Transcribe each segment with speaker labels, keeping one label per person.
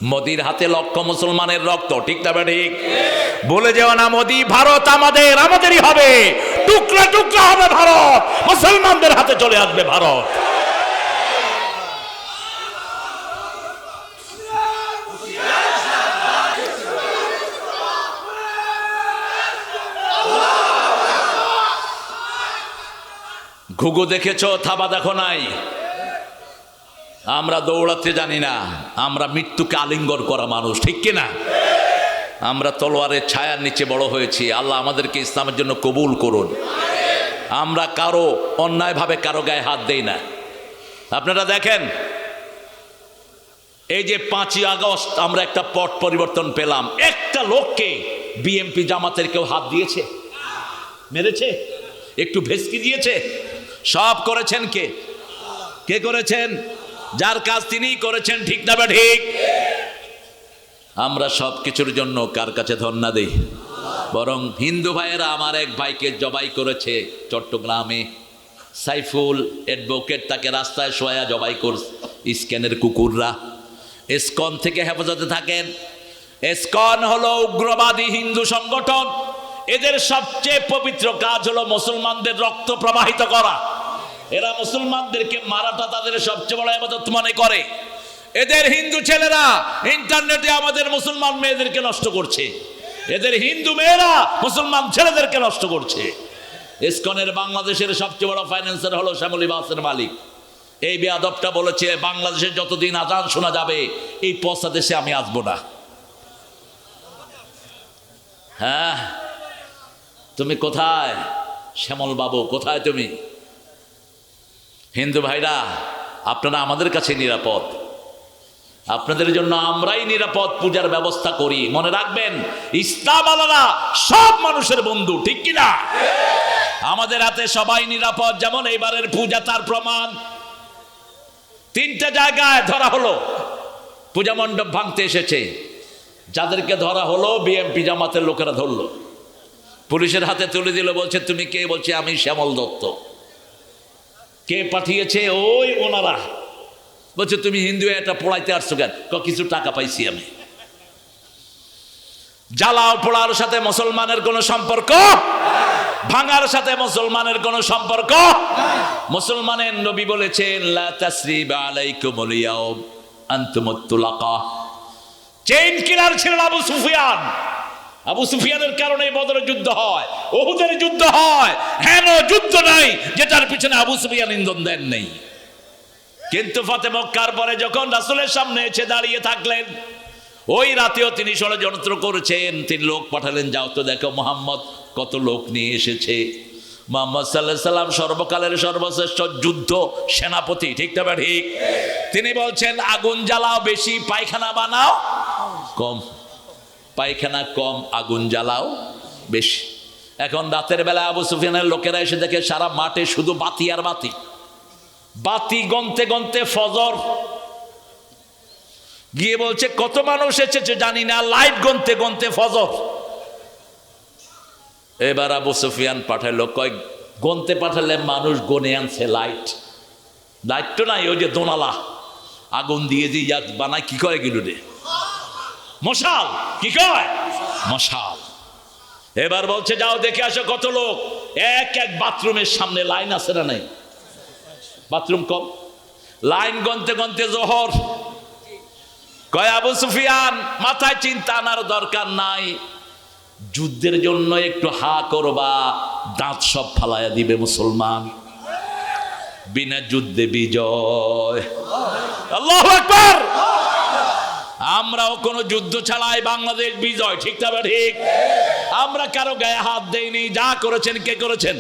Speaker 1: মোদির হাতে লক্ষ মুসলমানের রক্ত, ঠিক না ঠিক? বলে যেও না মোদি, ভারত আমাদের, আমাদেরই হবে, টুকরা টুকরা হবে ভারত, মুসলমানদের হাতে চলে আসবে ভারত। ঘুঘু দেখেছো, থাবা দেখো নাই? আমরা দৌড়াতে জানি না, আমরা মৃত্যুকে আলিঙ্গন করা মানুষ, ঠিক কিনা? আমরা তলোয়ারের ছায়ার নিচে বড় হয়েছি। আল্লাহ আমাদেরকে ইসলামের জন্য কবুল করুন। আমরা কারো অন্যায়ভাবে কারো গায়ে হাত দেই না। আপনারা দেখেন, এই যে 5ই আগস্ট আমরা একটা পট পরিবর্তন পেলাম, একটা লোককে বিএনপি জামাতের কেউ হাত দিয়েছে, মেরেছে, একটু ভেস্কি দিয়েছে? সব করেছেন কে? কে করেছেন? যার কাজ তিনিই করেছেন, ঠিক না ঠিক? আমরা সব কিছুর জন্য কার কাছে ধন্যা দেই? বরং হিন্দু ভাইয়েরা আমার এক ভাইকে জবাই করেছে চট্টগ্রামে, সাইফুল অ্যাডভোকেট, তাকে রাস্তায় শোয়া জবাই করছে ইস্কনের কুকুররা। ইস্কন থেকে হেফাজতে থাকেন। ইস্কন হলো উগ্রবাদী হিন্দু সংগঠন। এদের সবচেয়ে পবিত্র কাজ হলো মুসলমানদের রক্ত প্রবাহিত করা। এরা মুসলমানদেরকে মারাটা তাদের সবচেয়ে বড় ইবাদত মনে করে। এদের হিন্দু ছেলেরা ইন্টারনেটে আমাদের মুসলমান মেয়েদেরকে নষ্ট করছে। এদের হিন্দু মেয়েরা মুসলমান ছেলেদেরকে নষ্ট করছে। ইসকনের বাংলাদেশের সবচেয়ে বড় ফাইন্যান্সার হলো শ্যামলী বাসের মালিক। এই বেয়াদবটা বলেছে, বাংলাদেশে যতদিন আজান শোনা যাবে এই পচা দেশে আমি আসবো না। হ্যাঁ, তুমি কোথায় শ্যামল বাবু, কোথায় তুমি? হিন্দু ভাইরা, আপনারা আমাদের কাছে নিরাপদ, আপনাদের জন্য আমরাই নিরাপদ পূজার ব্যবস্থা করি। মনে রাখবেন, ইসলাম আলাদা, সব মানুষের বন্ধু, ঠিক কিনা? আমাদের হাতে সবাই নিরাপদ। যেমন এইবারের পূজা তার প্রমাণ। 3টে জায়গায় ধরা হলো, পূজা মণ্ডপ ভাঙতে এসেছে। যাদেরকে ধরা হলো বিএনপি জামাতের লোকেরা ধরলো, পুলিশের হাতে তুলে দিল। বলছে তুমি কে? বলছে আমি শ্যামল দত্ত। কে পাঠিয়েছে? ওই ওনারা। বলছে তুমি হিন্দু, এটা পড়াইতে আসছো কেন? কিছু টাকা পাইছি আমি। জ্বালাও পোড়ার সাথে মুসলমানের কোন সম্পর্ক? ভাঙার সাথে মুসলমানের কোন সম্পর্ক? মুসলমানের নবী বলেছেন, লা তাসরিবা আলাইকুমুল ইয়াউম আনতুমুত তুলাকা। চেইন কিলার ছিলেন আবু সুফিয়ান। আবু সুফিয়ানের কারণে বদরের যুদ্ধ হয়, উহুদের যুদ্ধ হয়। হেন যুদ্ধ নাই যেটার পিছনে আবু সুফিয়ান ইন্ধন দেন নেই। কিন্তু ফাতে মক্কার পরে যখন রাসূলের সামনে এসে দাঁড়িয়ে থাকলেন, ওই রাতেও তিনি ষড়যন্ত্র করেছেন। তিনি লোক পাঠালেন, যাও তো দেখো মুহাম্মদ কত লোক নিয়ে এসেছে। মুহাম্মদ সাল্লাল্লাহু আলাইহি সাল্লাম সর্বকালের সর্বশ্রেষ্ঠ যুদ্ধ সেনাপতি, ঠিক না ঠিক? তিনি বলছেন, আগুন জ্বালাও বেশি, পায়খানা বানাও কম। পায়খানা কম, আগুন জ্বালাও বেশি। এখন রাতের বেলা আবু সুফিয়ানের লোকেরা এসে দেখে সারা মাঠে শুধু বাতি আর বাতি। বাতি গনতে গনতে ফজর গিয়ে বলছে কত মানুষ এসেছে জানি না, লাইট গনতে গনতে ফজর। এবার আবু সুফিয়ান পাঠালো, কয় গনতে পাঠালে মানুষ গনে আনছে লাইট। লাইট তো নাই, ওই যে দোনালা আগুন দিয়ে যে বানায়, কি করে গেল রে, মশাল, কি কয় মশাল। এবার বলছে যাও দেখে আসো কত লোক। এক এক বাথরুমের সামনে লাইন আছে না নাই? বাথরুম কম, লাইন গনতে গনতে জোহর। কয় আবু সুফিয়ান, মাথায় চিন্তা আনার দরকার নাই, যুদ্ধের জন্য একটু হা করবা, দাঁত সব ফালাইয়া দিবে মুসলমান। বিনা যুদ্ধে বিজয়। আল্লাহু আকবার। আমরাও কোন যুদ্ধ ছাড়াই বাংলাদেশ বিজয়, ঠিক না ঠিক? আমরা কারো গায়ে হাত দেইনি। যা করেছেন কে করেছেন?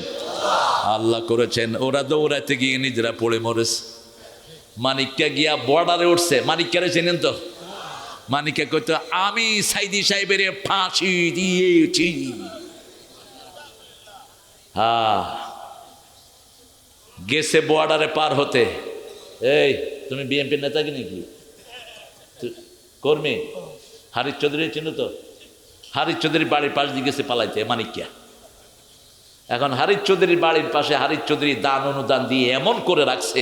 Speaker 1: আল্লাহ করেছেন। ওরা দৌড়াইতে গিয়ে নিজেরা পড়ে মরেছে। মানিককে গিয়া বর্ডারে উঠছে। মানিককে চেনেন তো? মানিককে কইতো, আমি সাইদি সাহেবের ফাঁসি দিয়েছি। হ্যাঁ, গেছে বর্ডারে পার হতে। এই তুমি বিএনপি নেতা কি নাকি কর্মী? হারিস চৌধুরী চিনো তো? হারিস চৌধুরীর বাড়ির পাশ দিয়ে গেছে পালাইতে মানিককে। এখন হারিস চৌধুরীর বাড়ির পাশে হারিস চৌধুরী দান অনুদান দিয়ে এমন করে রাখছে,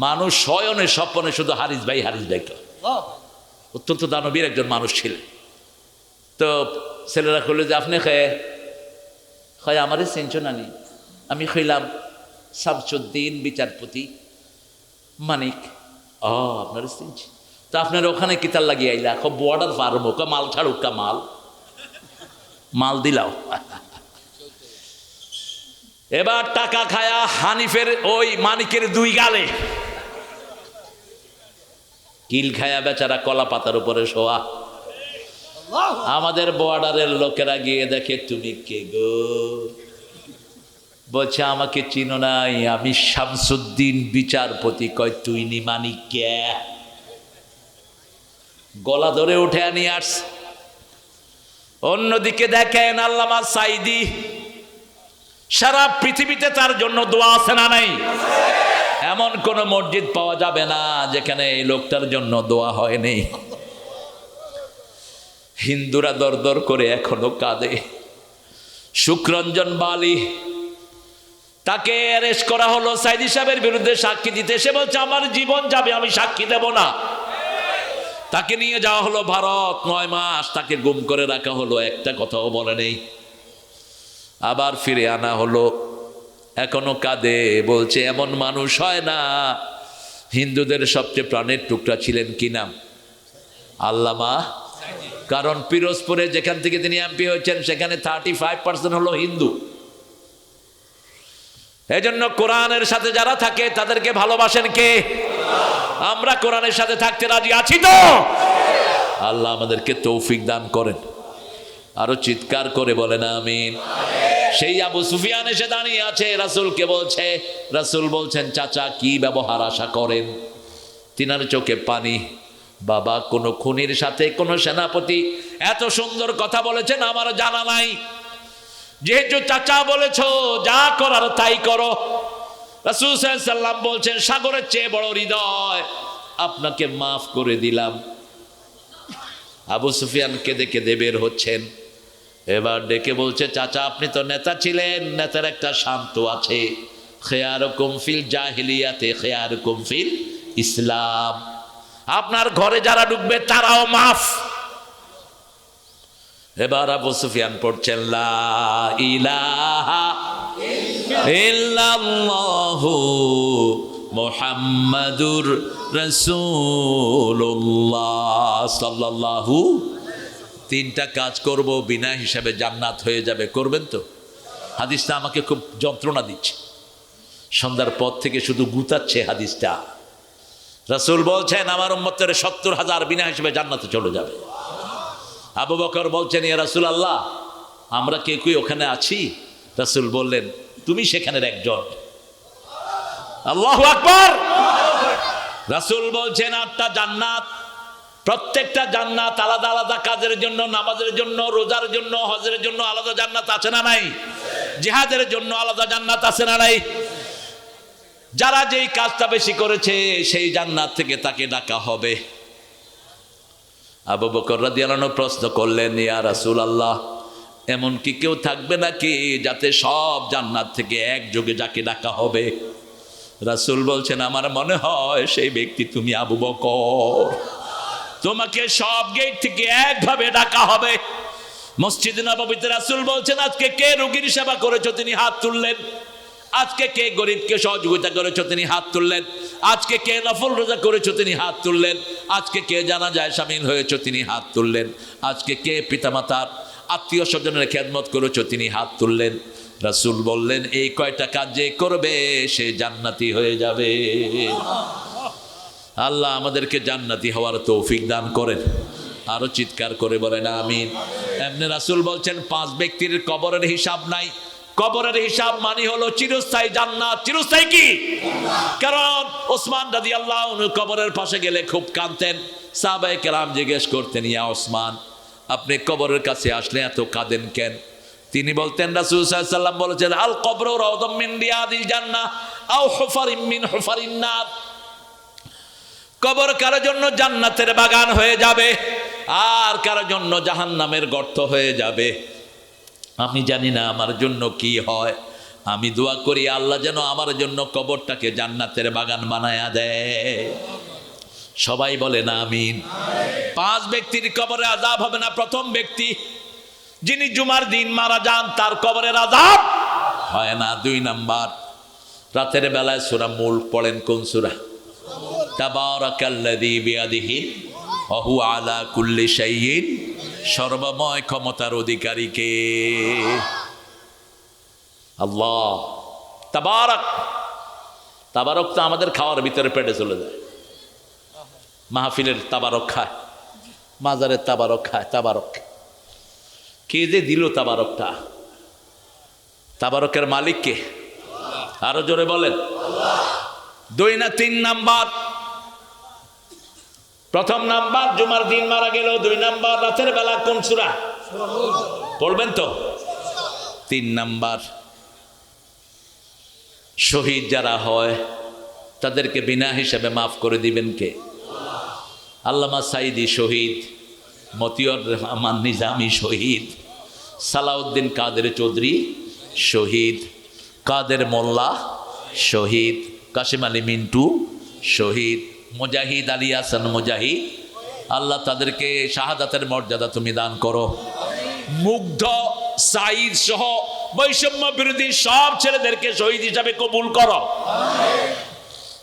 Speaker 1: মানুষ শয়নে স্বপ্নে শুধু হারিস ভাই হারিস ভাই। অত্যন্ত দানবীর একজন মানুষ ছিলেন। তো ছেলেরা কইল যে আপনি খেয়ে হয় আমারই চিনছ নানি, আমি খইলাম শামসুদ্দিন বিচারপতি মানিক। আপনার চিনছি, তো আপনার ওখানে কিতার লাগিয়ে আইলা? খুব বর্ডার পারবো, মাল ছাড়ুকা মাল মাল দিলাও। এবার টাকা খায়া হানিফের ওই মানিকের দুই গালে কিল খায়া বেচারা কলা পাতার উপরে শোয়া। আমাদের বর্ডারের লোকেরা গিয়ে দেখে তুমি কে গো? বলছে আমাকে চিনো নাই, আমি শামসুদ্দিন বিচারপতি। কয় তুই নি মানিক কে? গলা ধরে উঠে নিয়ে আসছে। অন্যদিকে দেখেন আল্লামা সাইদি, সারা পৃথিবীতে তার জন্য দোয়া আছে না নাই? এমন কোন মসজিদ পাওয়া যাবে না যেখানে এই লোকটার জন্য দোয়া হয়নি। হিন্দুরা দর দর করে এখনো কাঁদে। শুকরঞ্জন বালি, তাকে অ্যারেস্ট করা হলো সাইদি সাহেবের বিরুদ্ধে সাক্ষী দিতে। সে বলছে আমার জীবন যাবে, আমি সাক্ষী দেব না। তাকে নিয়ে যাওয়া হলো ভারত, 9 মাস তাকে গুম করে রাখা হলো, একটা কথাও বলে নেই। আবার ফিরে আনা হলো, এখনো কাঁদে। বলছে এমন মানুষ হয় না। হিন্দুদের সবচেয়ে প্রাণের টুকরা ছিলেন কি নাম? আল্লামা। কারণ পিরোজপুরে যেখান থেকে তিনি এমপি হয়েছেন সেখানে 35% হলো হিন্দু। এজন্য কোরআনের সাথে যারা থাকে তাদেরকে ভালোবাসেন কে? আমরা কোরআনের সাথে থাকতে রাজি আছি তো? আল্লাহ আমাদেরকে তৌফিক দান করেন। আরো চিৎকার করে বলেন আমিন। সেই আবু সুফিয়ান এসে দাঁড়িয়ে আছে, রাসূলকে বলছে। রাসূল বলছেন চাচা কি ব্যবহার আশা করেন? তিনার চোখে পানি। বাবা, কোন খুনির সাথে কোন সেনাপতি এত সুন্দর কথা বলেছেন আমার জানা নাই। যেহেতু চাচা বলেছ, যা করার তাই করো। রাসূল সাল্লাল্লাহু আলাইহি ওয়াসাল্লাম বলছেন সাগরের চেয়ে বড় হৃদয়, আপনাকে মাফ করে দিলাম। আবু সুফিয়ান কেঁদে কেঁদে বের হচ্ছেন। এবার ডেকে বলছে চাচা আপনি তো নেতা ছিলেন, নেতার একটা শান্ত আছে, খেয়ারুকুম ফিল জাহিলিয়াতে খেয়ারুকুম ফিল ইসলাম। আপনার ঘরে যারা ঢুকবে তারাও মাফ। এবার আবু সুফিয়ান পড়ছেন লা ইলাহা ইল্লাল্লাহু মুহাম্মাদুর রাসূলুল্লাহ সাল্লাল্লাহু। 3টা কাজ করব, বিনা হিসাবে জান্নাত হয়ে যাবে। করবেন তো? হাদিসটা আমাকে খুব যন্ত্রণা দিচ্ছে, সন্ধ্যার পর থেকে শুধু গুতাচ্ছে হাদিসটা। রাসূল বলছেন আমার উম্মতের 70,000 বিনা হিসাবে জান্নাতে চলে যাবে। আবু বকর বলছেন ইয়া রাসূলুল্লাহ আমরা কে কই ওখানে আছি? রাসূল বললেন তুমি সেখানের একজন। আল্লাহু আকবার। রাসূল বলছেন 8টা জান্নাত, প্রত্যেকটা জান্নাত আলাদা আলাদা কাজের জন্য, নামাজের জন্য, রোজার জন্য, হজের জন্য আলাদা জান্নাত আছে না নাই? জিহাদের জন্য আলাদা জান্নাত আছে না নাই? যারা যেই কাজটা বেশি করেছে সেই জান্নাত থেকে তাকে ডাকা হবে। আবু বকর রাদিয়াল্লাহু আনহু প্রশ্ন করলেন ইয়া রাসূলুল্লাহ এমন কি কেউ থাকবে নাকি যাতে সব জান্নাত থেকে একযোগে যাকে ডাকা হবে? রাসূল বলছেন আমার মনে হয় সেই ব্যক্তি তুমি আবু বকর। তোমাকে সব গেট থেকে একভাবে ডাকা হবে। মসজিদ নববীতে রাসূল বলছেন আজকে কে রোগীর সেবা করেছো? তিনি হাত তুললেন। আজকে কে গরিবকে সহযোগিতা করেছো? তিনি হাত তুললেন। আজকে কে নফল রোজা করেছো? তিনি হাত তুললেন। আজকে কে জানাজায় শামিল হয়েছো? তিনি হাত তুললেন। আজকে কে পিতামাতার আত্মীয় স্বজনের খেদমত করেছো? তিনি হাত তুললেন। রাসূল বললেন এই কয়টা কাজ যে করবে সে জান্নাতি হয়ে যাবে। আল্লাহ আমাদেরকে জান্নাতি হওয়ার তৌফিক দান করেন। আরো চিৎকার করে বলেন আমিন। এমনি রাসূল বলছেন 5 ব্যক্তির কবরের হিসাব নাই। কবরের হিসাব মানে হলো চিরস্থায়ী জান্নাত। চিরস্থায়ী কি? কারণ ওসমান রাদিয়াল্লাহু আনহু কবরের পাশে গেলে খুব কাঁদতেন। সাহাবায়ে কেরাম জিজ্ঞেস করতেন ইয়া ওসমান আপনি কবরের কাছে আসলে এত কাঁদেন কেন? তিনি বলতেন রাসূল সাল্লাল্লাহু আলাইহি ওয়াসাল্লাম বলেছেন আল কবরু রাউদাম মিন রিয়াদিল জান্নাহ আও হুফারিম মিন হুফারিন নার। কবর কারোর জন্য জান্নাতের বাগান হয়ে যাবে আর কারোর জন্য জাহান্নামের গর্ত হয়ে যাবে। আমি জানি না আমার জন্য কি হয়, আমি দোয়া করি আল্লাহ যেন আমার জন্য কবরটাকে জান্নাতের বাগান বানায়া দেয়। সবাই বলেন আমিন। 5 ব্যক্তির কবরে আযাব হবে না। প্রথম ব্যক্তি যিনি জুমার দিন মারা যান তার কবরের আযাব হয় না। 2 নাম্বার, রাতের বেলায় সূরা মুলক পড়েন। কোন সূরা? তাবারাকাল্লাযী বিয়াদিহি ওয়া হুয়া আলা কুল্লি শাইইন, সর্বময় ক্ষমতার অধিকারী কে? আল্লাহ। তাবারাক, তাবারক তো আমাদের খাওয়ার ভিতরে পেটে চলে যায়। মাহফিলের তাবারক খায়, মাজারের তাবারক খায়। তাবারক কে যে দিল তাবারকটা? তাবারকের মালিক কে? আরো জোরে বলেন। 2 না 3 নাম্বার? প্রথম নাম্বার জুমার দিন মারা গেল। 2 নাম্বার রাতের বেলা কোন সূরা পড়বেন তো? 3 নাম্বার শহীদ যারা হয় তাদেরকে বিনা হিসাবে মাফ করে দিবেন কে? আল্লামা সাইদি শহীদ, মতিউর রহমান নিজামী শহীদ, সালাউদ্দিন কাদের চৌধুরী শহীদ, কাদের মোল্লা শহীদ, কাশিম আলী মিন্টু শহীদ, মুজাহিদ আলী হাসান মুজাহিদ। আল্লাহ তাদেরকে শাহাদাতের মর্যাদা তুমি দান করো। মুগ্ধ, সাইদ সহ বৈষম্য বিরোধী সব ছেলেদেরকে শহীদ হিসাবে কবুল করো।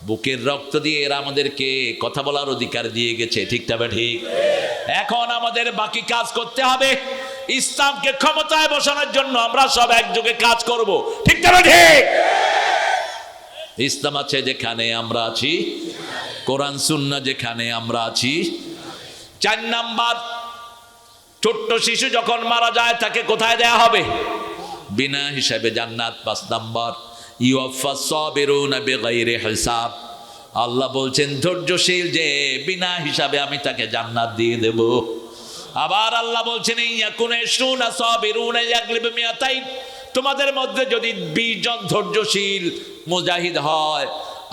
Speaker 1: বুকের রক্ত দিয়ে এরা আমাদেরকে কথা বলার অধিকার দিয়ে গেছে, ঠিক তবে ঠিক। এখন আমাদের বাকি কাজ করতে হবে। ইসলামকে ক্ষমতায় বসানোর জন্য আমরা সব একযোগে কাজ করব, ঠিক তবে ঠিক। ইসলাম আছে যেখানে আমরা আছি, কোরআন সুন্নাহ যেখানে আমরা আছি। 4 নাম্বার, ছোট্ট শিশু যখন মারা যায় তাকে কোথায় দেয়া হবে? বিনা হিসাবে জান্নাত। 5 নাম্বার, ইউওয়াফাস সাবিরুনা বিগাইরি হিসাব। আল্লাহ বলছেন ধৈর্যশীল যে বিনা হিসাবে আমি তাকে জান্নাত দিয়ে দেব। আবার আল্লাহ বলছেন ইয়াকুনা শুনা সাবিরুনা ইয়াগলিবু মিয়াতাইন, তোমাদের মধ্যে যদি 20 জন ধৈর্যশীল মুজাহিদ হয়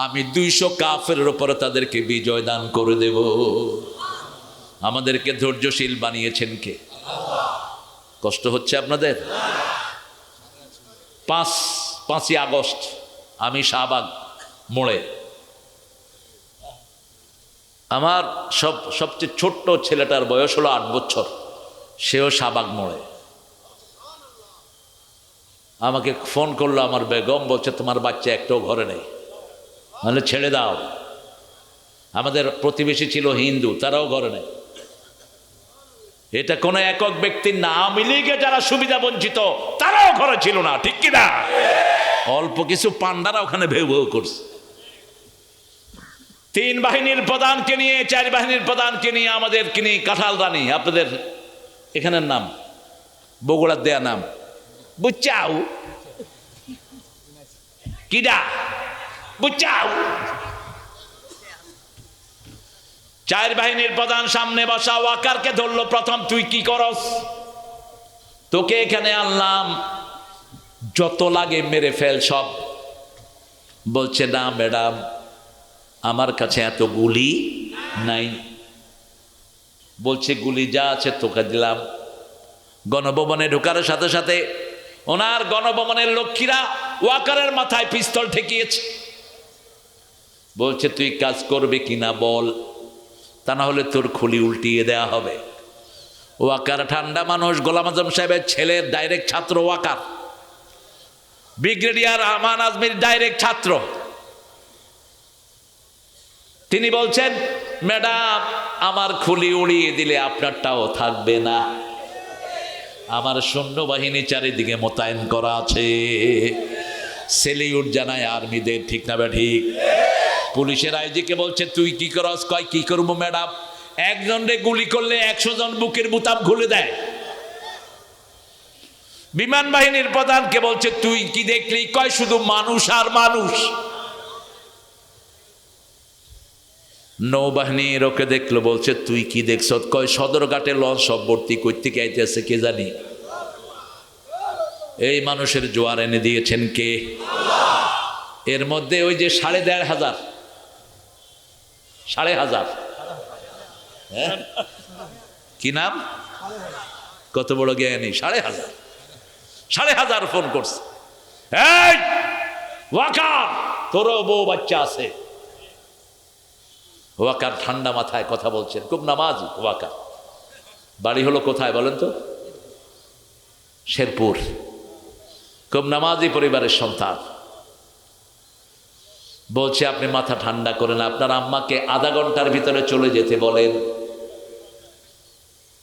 Speaker 1: আমি 200 কাফেরের উপর তাদেরকে বিজয় দান করে দেব। আমাদেরকে ধৈর্যশীল বানিয়েছেন কে? কষ্ট হচ্ছে আপনাদের? 5ই আগস্ট আমি শাহবাগ মোড়ে, আমার সবচেয়ে ছোট্ট ছেলেটার বয়স হলো 8 বছর, সেও শাহবাগ মোড়ে। আমাকে ফোন করলো আমার বেগম, বলছে তোমার বাচ্চা একটাও ঘরে নেই, মানে ছেড়ে দাও। আমাদের প্রতিবেশী ছিল হিন্দু, তারাও ঘরে নেই। এটা কোনো একক ব্যক্তির না, আওয়ামী লীগে যারা সুবিধা বঞ্চিত তারাও ঘরে ছিল না, ঠিক কিনা? অল্প কিছু পান্ডারা ওখানে ভেউ ভেউ করছে। 3 বাহিনীর প্রধানকে নিয়ে, 4 বাহিনীর প্রধানকে নিয়ে, আমাদেরকে নিয়ে কাঁঠাল রানী, আপনাদের এখানের নাম বগুড়ার দেয়া নাম বুচাও, কিডা বুচাও। 4 বাহিনীর প্রধান সামনে বসা, ওয়াকারকে ধরলো প্রথম, তুই কি করস? তোকে এখানে আনলাম, যত লাগে মেরে ফেল সব। বলছে না ম্যাডাম, আমার কাছে এত গুলি নাই। বলছে গুলি যা আছে তোকে দিলাম। গণভবনে ঢোকার সাথে সাথে ওনার গণভবনের লক্ষ্মীরা ওয়াকারের মাথায় পিস্তল ঠেকিয়েছে। বলছে তুই কাজ করবে কিনা বল, তা না হলে তোর খুলি উল্টিয়ে দেয়া হবে। ওয়াকার ঠান্ডা মানুষ, গোলাম আজম সাহেবের ছেলের ডাইরেক্ট ছাত্র ওয়াকার, ব্রিগেডিয়ার আমান আজমির ডাইরেক্ট ছাত্র। তিনি বলছেন ম্যাডাম আমার খুলি উড়িয়ে দিলে আপনারটাও থাকবে না, আমার সৈন্যবাহিনী চারিদিকে মোতায়েন করা আছে। সেলিউট জানায় আর্মিদের, ঠিক না ঠিক? পুলিশের আইজিকে বলছে তুই কি করস? কয় কি করবো ম্যাডাম, একজন রে গুলি করলে 100 জন বুকের বুতাম খুলে দেয়। বিমান বাহিনীর প্রধানকে বলছে তুই কি দেখলি? কয় শুধু মানুষ আর মানুষ। নৌবাহিনীর ওকে দেখলো, বলছে তুই কি দেখছ? কয় সদরঘাটে লঞ্চ সব ভর্তি, কই থেকে আইতেছে কে জানি। এই মানুষের জোয়ার এনে দিয়েছেন কে? এর মধ্যে ওই যে 1,500 হ্যাঁ কি নাম, কত বড় জ্ঞানী, 1,500 ফোন করছে। এই ওয়াকার, তোরও বউ বাচ্চা আছে, ওয়াকার ঠান্ডা মাথায় কথা বলছেন, খুব নামাজি ওয়াকার। বাড়ি হলো কোথায় বলেন তো? শেরপুর। খুব নামাজি পরিবারের সন্তান। বলছে আপনি মাথা ঠান্ডা করেন, আপনার আম্মাকে আধা ঘন্টার ভিতরে চলে যেতে বলেন।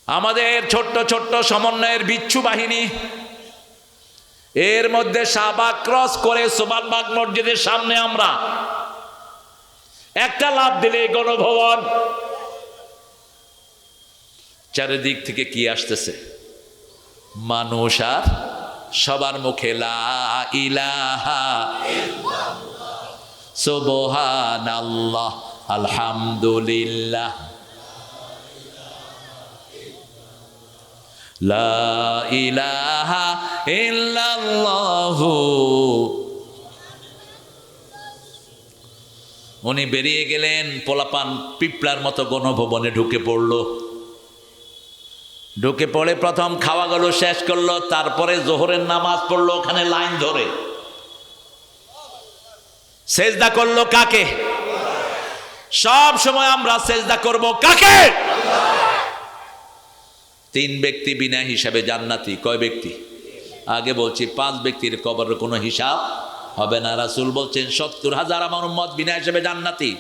Speaker 1: আমাদের ছোট্ট ছোট্ট সমন্বয়ের বিচ্ছু বাহিনী এর মধ্যে শাহবাগ ক্রস করে সুবহানবাগ মসজিদের সামনে আমরা একটা লাফ দিলে গণভবন। চারিদিক থেকে কি আসতেছে? মানুষ, আর সবার মুখে লা ইলাহা সুবহানাল্লাহ আলহামদুলিল্লাহ লা ইলাহা ইল্লাল্লাহু। উনি বেরিয়ে গেলেন, পোলাপান পিঁপড়ার মতো গণভবনে ঢুকে পড়ল। ঢুকে পড়ে প্রথম খাওয়াগুলো শেষ করলো, তারপরে জোহরের নামাজ পড়লো ওখানে লাইন ধরে। সেজদা করলো কাকে? সব সময় আমরা সেজদা করব কাকে? তিন ব্যক্তি বিনা হিসাবে জান্নাতি। কয় ব্যক্তি? আগে বলছি 5 ব্যক্তির কবরের কোনো হিসাব হবে না। রাসূল বলছেন 70,000 আমার উম্মত বিনা হিসাবে জান্নাতি।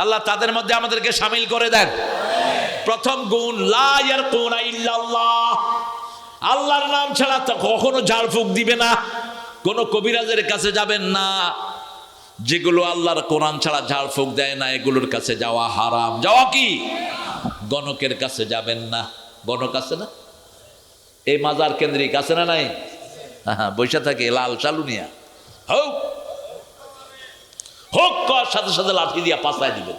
Speaker 1: আল্লাহ তাদের মধ্যে আমাদেরকে শামিল করে দেন। প্রথম গুণ লা ইয়ারকুনা ইল্লাল্লাহ, আল্লাহর নাম ছাড়া তো কখনো ঝাড়ফুঁক দিবে না। কোনো কবিরাজের কাছে যাবেন না, যেগুলো আল্লাহর কোরআন ছাড়া ঝাড়ফুঁক দেয় না এগুলোর কাছে যাওয়া হারাম। যাওয়া কি? গণকের কাছে যাবেন না। গণক আছে না এই মাজার কেন্দ্রিক? আছে না নাই? হ্যাঁ, বৈশা থাকে লাল চালুনিয়া হোক হোক কর সাথে সাথে লাঠি দিয়া পাশায় দিবেন।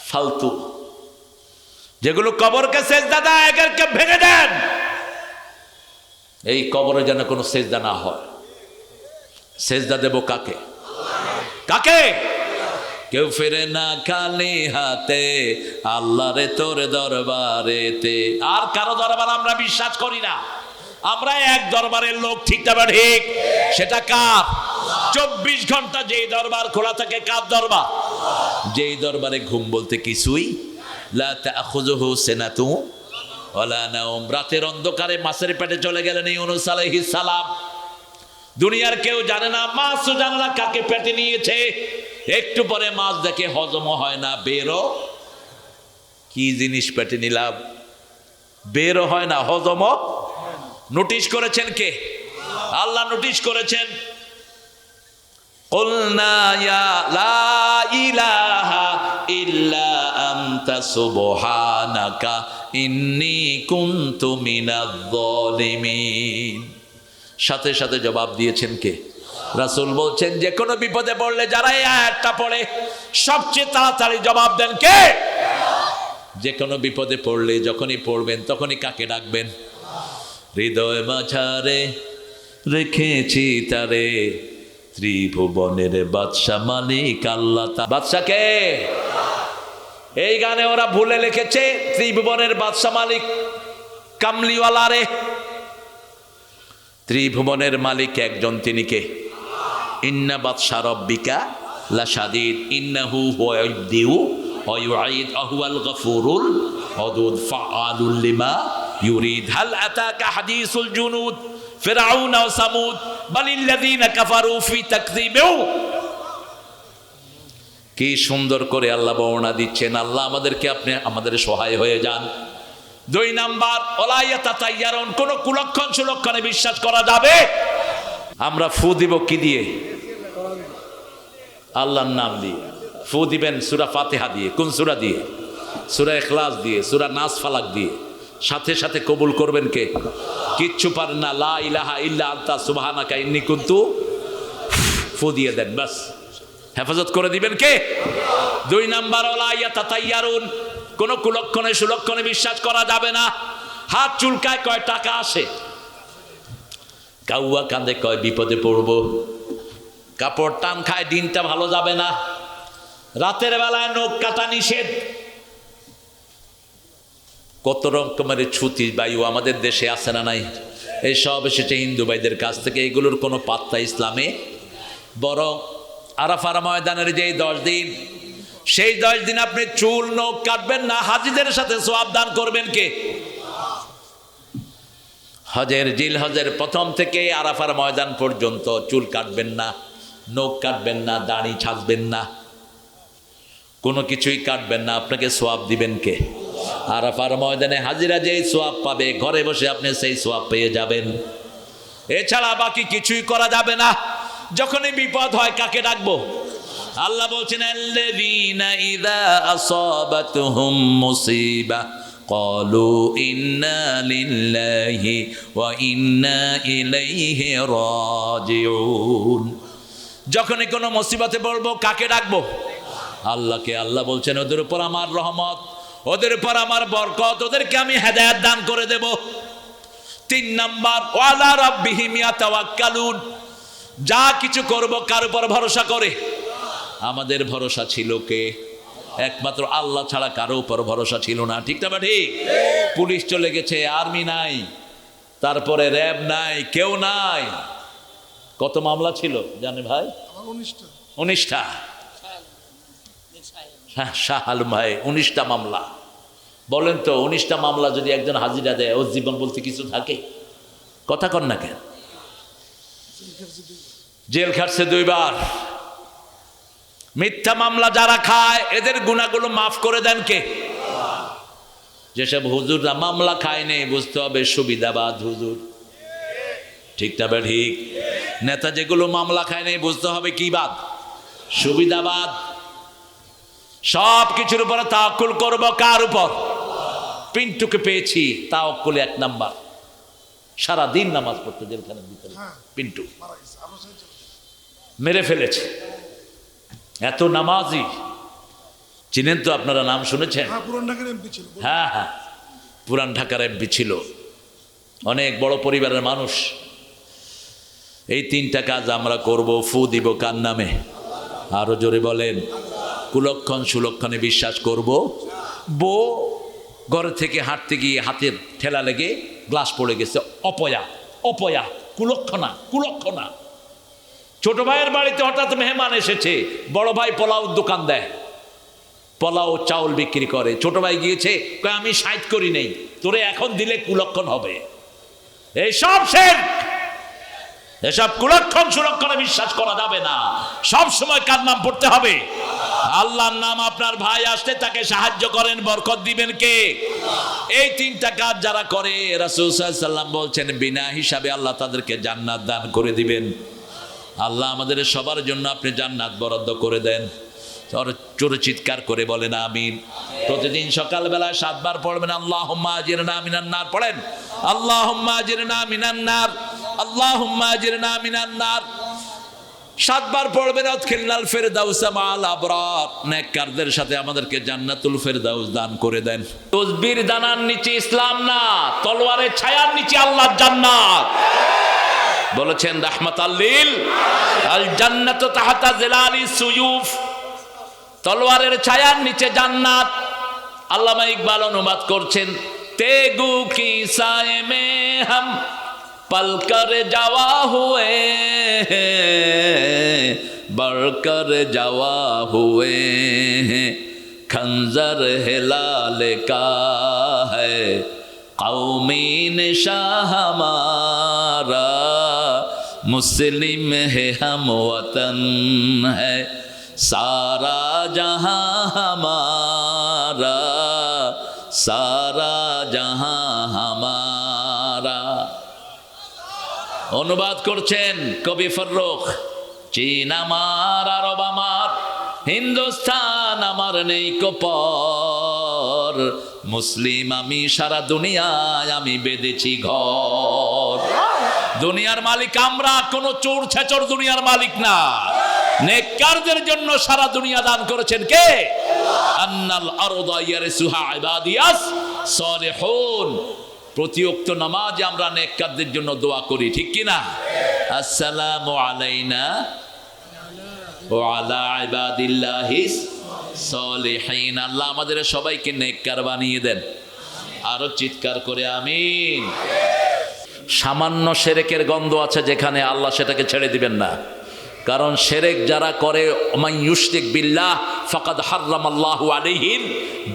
Speaker 1: ফালতু যেগুলো কবরকে সেজদা দেয় এদেরকে ভেঙে দেন। এই কবরে যেন কোনো সেজদা না হয়। সেজদা দেব কাকে? কাকে? কেউ ফেরে না খালি হাতে, আল্লাহরে তোর দরবারেতে। আর কারো দরবার আমরা বিশ্বাস করি না। আমরা এক দরবারের লোক, ঠিক না ঠিক? সেটা কার? 24 ঘন্টা যেই দরবার খোলা থাকে, কার দরবার? যেই দরবারে ঘুম বলতে কিছুই লা তাখুযুহু সিনাতু ওয়ালা নাওম। রাতের অন্ধকারে মাছের পেটে চলে গেলেন ইউনূস আলাইহিস সালাম। দুনিয়ার কেউ জানে না, মাছও জানে না কাকে পেটে নিয়েছে। একটু পরে মাছ দেখে হজম হয় না, বেরো কি জিনিস পেটে নিলাম, বেরো হয় না, হজম। নোটিশ করেছেন কে? আল্লাহ নোটিশ করেছেন। কুলনা ইয়া লা ইলাহা ইল্লা আনতা সুবহানাকা ইন্নী কুনতু মিনাজ জালিমিন। সাথে সাথে জবাব দিয়েছেন কে? রাসূল বলছেন যে কোনো বিপদে পড়লে যারা এই আয়াতটা পড়ে সবচেয়ে তাড়াতাড়ি জবাব দেন কে? যে কোনো বিপদে পড়লে যখনই পড়বেন তখনই কাকে ডাকবেন? হৃদয় মাঝারে রেখেছি তারে, ত্রিভুবনের বাদশা মালিক আল্লাহ। বাদশাকে এই গানে ওরা ভুলে লিখেছে ত্রিভুবনের বাদশা মালিক কামলিওয়ালা রে। ত্রিভুবনের মালিক একজন, তিনি কে? ইন্না বাদশা রব্বিকা লাশাদীদ ইন্নাহু হুয়াইয়ুবদিউ ওয়া ইউঈদ আহুয়াল গফুরুল ওয়াদুদ ফাআলুল লিমা ইউরিদ। হাল আতাকা হাদিসুল জুনুদ ফিরআউন ওয়া সামুদ বালিল্লাযিনা কাফারু ফি তাকযীবিউ। কি সুন্দর করে আল্লাহ বর্ণনা দিচ্ছেন। আল্লাহ আমাদেরকে, আপনি আমাদের সহায় হয়ে যান। 2 নাম্বার ওয়ালা ইয়াতাতায়্যারুন, কোন কুলক্ষণ সুলক্ষণে বিশ্বাস করা যাবে? আমরা ফু দিব কি দিয়ে? আল্লাহর নাম দিয়ে। ফু দিবেন সূরা ফাতিহা দিয়ে। কোন সূরা দিয়ে? সূরা ইখলাস দিয়ে, সূরা নাস ফালাক দিয়ে। সাথে সাথে কবুল করবেন কে? কিচ্ছু পারেন না, লা ইলাহা ইল্লা আনতা সুবহানাকা ইন্নী কুনতু, ফু দিয়ে দেন, বাস হেফাজত করে দিবেন কে? 2 নাম্বার ওয়ালা ইয়াতাতায়্যারুন, কোন কুলক্ষণে সুলক্ষণে বিশ্বাস করা যাবে না। হাত চুলকায় কয় টাকা আসে, কাউয়া কাঁদে কয় বিপদে পড়ব, কাপড় টান খায় দিনটা ভালো যাবে না, রাতের বেলায় নখ কাটা নিষেধ। কত রকমের ছুটি বায়ু আমাদের দেশে আছে না নাই? এই সব এসেছে হিন্দু ভাইদের কাছ থেকে। এগুলোর কোনো পাত্তা ইসলামে। বরং আরাফার ময়দানের যেই 10 দিন সেই 10 দিন আপনি চুল নখ কাটবেন না, হাজীদের সাথে সওয়াব দান করবেন কে? হজের জিলহজের প্রথম থেকে আরাফার ময়দান পর্যন্ত চুল কাটবেন না, নখ কাটবেন না, দাড়ি ছাঁচবেন না, কোনো কিছুই কাটবেন না। আপনাকে সওয়াব দিবেন কে? আরাফার ময়দানে হাজিরা যেই সওয়াব পাবে, ঘরে বসে আপনি সেই সওয়াব পেয়ে যাবেন। এছাড়া বাকি কিছুই করা যাবে না। যখনই বিপদ হয় কাকে ডাকবো? আল্লাহ বলছেন আল্লাযীনা ইযা আসাবাতহুম মুসিবা ক্বালু ইন্না লিল্লাহি ওয়া ইন্না ইলাইহি রাজিউন। যখনই কোনো মুসিবতে পড়বো কাকে ডাকবো? আল্লাহকে। আল্লাহ বলছেন ওদের উপর আমার রহমত, ওদের উপর আমার বরকত, ওদেরকে আমি হেদায়েত দান করে দেব। 3 নাম্বার ওয়ালা রাব্বিহিম ইয়াতাওয়াক্কালুন। যা কিছু করব কার উপর ভরসা করে? আমাদের ভরসা ছিল কে? একমাত্র আল্লাহ ছাড়া কারো উপর ভরসা ছিল না। ঠিক না? ঠিক। পুলিশ চলে গেছে, আর্মি নাই, তারপরে র্যাব নাই, কেউ নাই। কত মামলা ছিল জানে ভাই? 19টা। শাহ আলম ভাই 19টা মামলা। বলেন তো 19টা মামলা যদি একজন হাজিরা দেয়, ওর জীবন বলতে কিছু থাকে? কথা কন না কেন? জেল খাটছে 2 বার। মিথ্যা মামলা যারা খায় এদের গুনাহগুলো মাফ করে দেন কে? যেসব হুজুররা মামলা খায় নেই, বুঝতে হবে সুবিধাবাদ হুজুর। ঠিক না? ঠিক। নেতা যেগুলো মামলা খায় নেই, বুঝতে হবে কি বাদ? সুবিধাবাদ। সব কিছুর উপরে তাওয়াক্কুল করব কার উপর? পিন্টুকে পেয়েছি, তাওয়াক্কুল 1 নাম্বার। সারা দিন নামাজ পড়তে জেলখানার ভিতরে পিন্টু মেরে ফেলেছে। এত নামাজি, চিনেন তো আপনারা? নাম শুনেছেন? হ্যাঁ হ্যাঁ, পুরান ঢাকার এমপি ছিল, অনেক বড় পরিবারের মানুষ। এই 3টা কাজ আমরা করব। ফু দিব কার নামে? আরো জোরে বলেন। কুলক্ষণ সুলক্ষণে বিশ্বাস করব। বউ ঘরে থেকে হাঁটতে গিয়ে হাতের ঠেলা লেগে গ্লাস পড়ে গেছে। অপয়া, অপয়া, কুলক্ষণা, কুলক্ষণা। ছোট ভাইয়ের বাড়িতে হঠাৎ মেহমান এসেছে। বড় ভাই পোলাও দোকান দেয়, পোলাও চাউল বিক্রি করে। ছোট ভাই গিয়েছে, কয় আমি 60 করি নেই, তোরে এখন দিলে কুলক্ষণ হবে। এইসব শিরক, এসব কুলক্ষণ সুলক্ষণে বিশ্বাস করা যাবে না। সব সময় কার নাম পড়তে হবে? আল্লাহর নাম। আপনার ভাই আসলে তাকে সাহায্য করেন, বরকত দিবেন কে? এই 3টা কাজ যারা করে, রাসূল সাল্লাল্লাহু আলাইহি ওয়াসাল্লাম বলছেন বিনা হিসাবে আল্লাহ তাদেরকে জান্নাত দান করে দিবেন। আল্লাহ আমাদের সবার জন্য আপনি জান্নাত বরাদ্দ করে দেন। জোরে চিৎকার করে বলেন আমিন। প্রতিদিন সকালবেলায় 7 বার পড়বেন আল্লাহুম্মা আজিরনা মিনান নার। পড়েন আল্লাহুম্মা আজিরনা মিনান নার, আল্লাহুম্মা আজিরনা মিনান নার। 7 বার পড়বেন আদখিলনাল ফিরদাউসা মাআল আবরার। নেককারদের সাথে আমাদেরকে জান্নাতুল ফিরদাউস দান করে দেন। তসবির দানার নিচে ইসলাম না, তলোয়ারের ছায়ার নিচে আল্লাহর জান্নাত। বলেছেন রাহমাতাল লিল আল জান্নাতু তাহতা জিলালিস সুয়ুফ। তলোয়ারের ছায়ার নিচে জান্নাত। আল্লামা ইকবাল অনুবাদ করছেন, তেগু কি সায়ে মে হাম পলকর যাওয়া হুয়ে, বরকর যাওয়া হুয়ে, খঞ্জর হিলাল কা है कौमी निशान हमारा, मुस्लिम है हम वतन है सारा जहां हमारा, सारा जहां हमारा। অনুবাদ করছেন কবি ফররুখ। চীন আমার, আরব আমার, হিন্দুস্তান আমার নেই কপর, মুসলিম আমি সারা দুনিয়ায় আমি বেঁধেছি ঘর। দুনিয়ার মালিক আমরা, কোন চোর ছেচর দুনিয়ার মালিক না। নেককারদের জন্য সারা দুনিয়া দান করেছেন কে? আন্নাল আরদা ইয়ারসুহা ইবাদিয়াস সালিহুন। প্রতি ওয়াক্ত নামাজে আমরা নেককারদের জন্য দোয়া করি, ঠিক কি না? আসসালামু আলাইনা ওয়া আলা ইবাদিল্লাহিস সালিহিন। আল্লাহ আমাদের সবাইকে নেককার বানিয়ে দেন। আরো চিৎকার করে আমিন। সামান্য শিরকের গন্ধ আছে যেখানে, আল্লাহ সেটাকে ছেড়ে দিবেন না। কারণ শিরক যারা করে মান ইউশরিক বিল্লাহ ফাকাদ হারামাল্লাহু আলাইহিল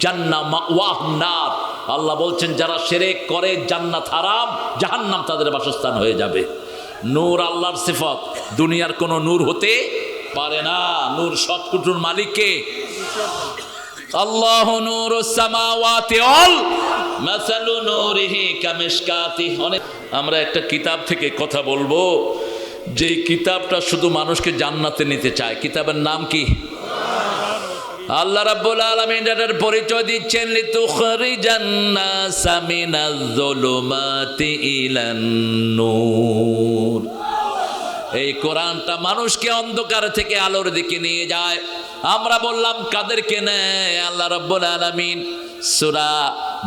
Speaker 1: জান্নাহ মাওয়াহুন নার। আল্লাহ বলছেন যারা শিরক করে জান্নাত হারাম, জাহান্নাম তাদের বাসস্থান হয়ে যাবে। নূর আল্লাহর সিফত, দুনিয়ার কোনো নূর হতে পারে না। নূর সব কিছুর মালিক কে? আল্লাহু নূরুস সামাওয়াতি ওয়াল মাসালু নূরিহি কামিশকাতিহি। অনেক আমরা একটা কিতাব থেকে কথা বলবো, যে কিতাবটা শুধু মানুষকে জান্নাতে নিতে চায়। কিতাবের নাম কি? আল্লাহ রাব্বুল আলামিন এর পরিচয় দিচ্ছেন লিতুখরিজান নাসা মিনাজ যুলুমাতি ইলান নূর। এই কোরআনটা মানুষকে অন্ধকার থেকে আলোর দিকে নিয়ে যায়। আমরা বললাম কাদেরকে নেয়? আল্লাহ রাব্বুল আলামিন সূরা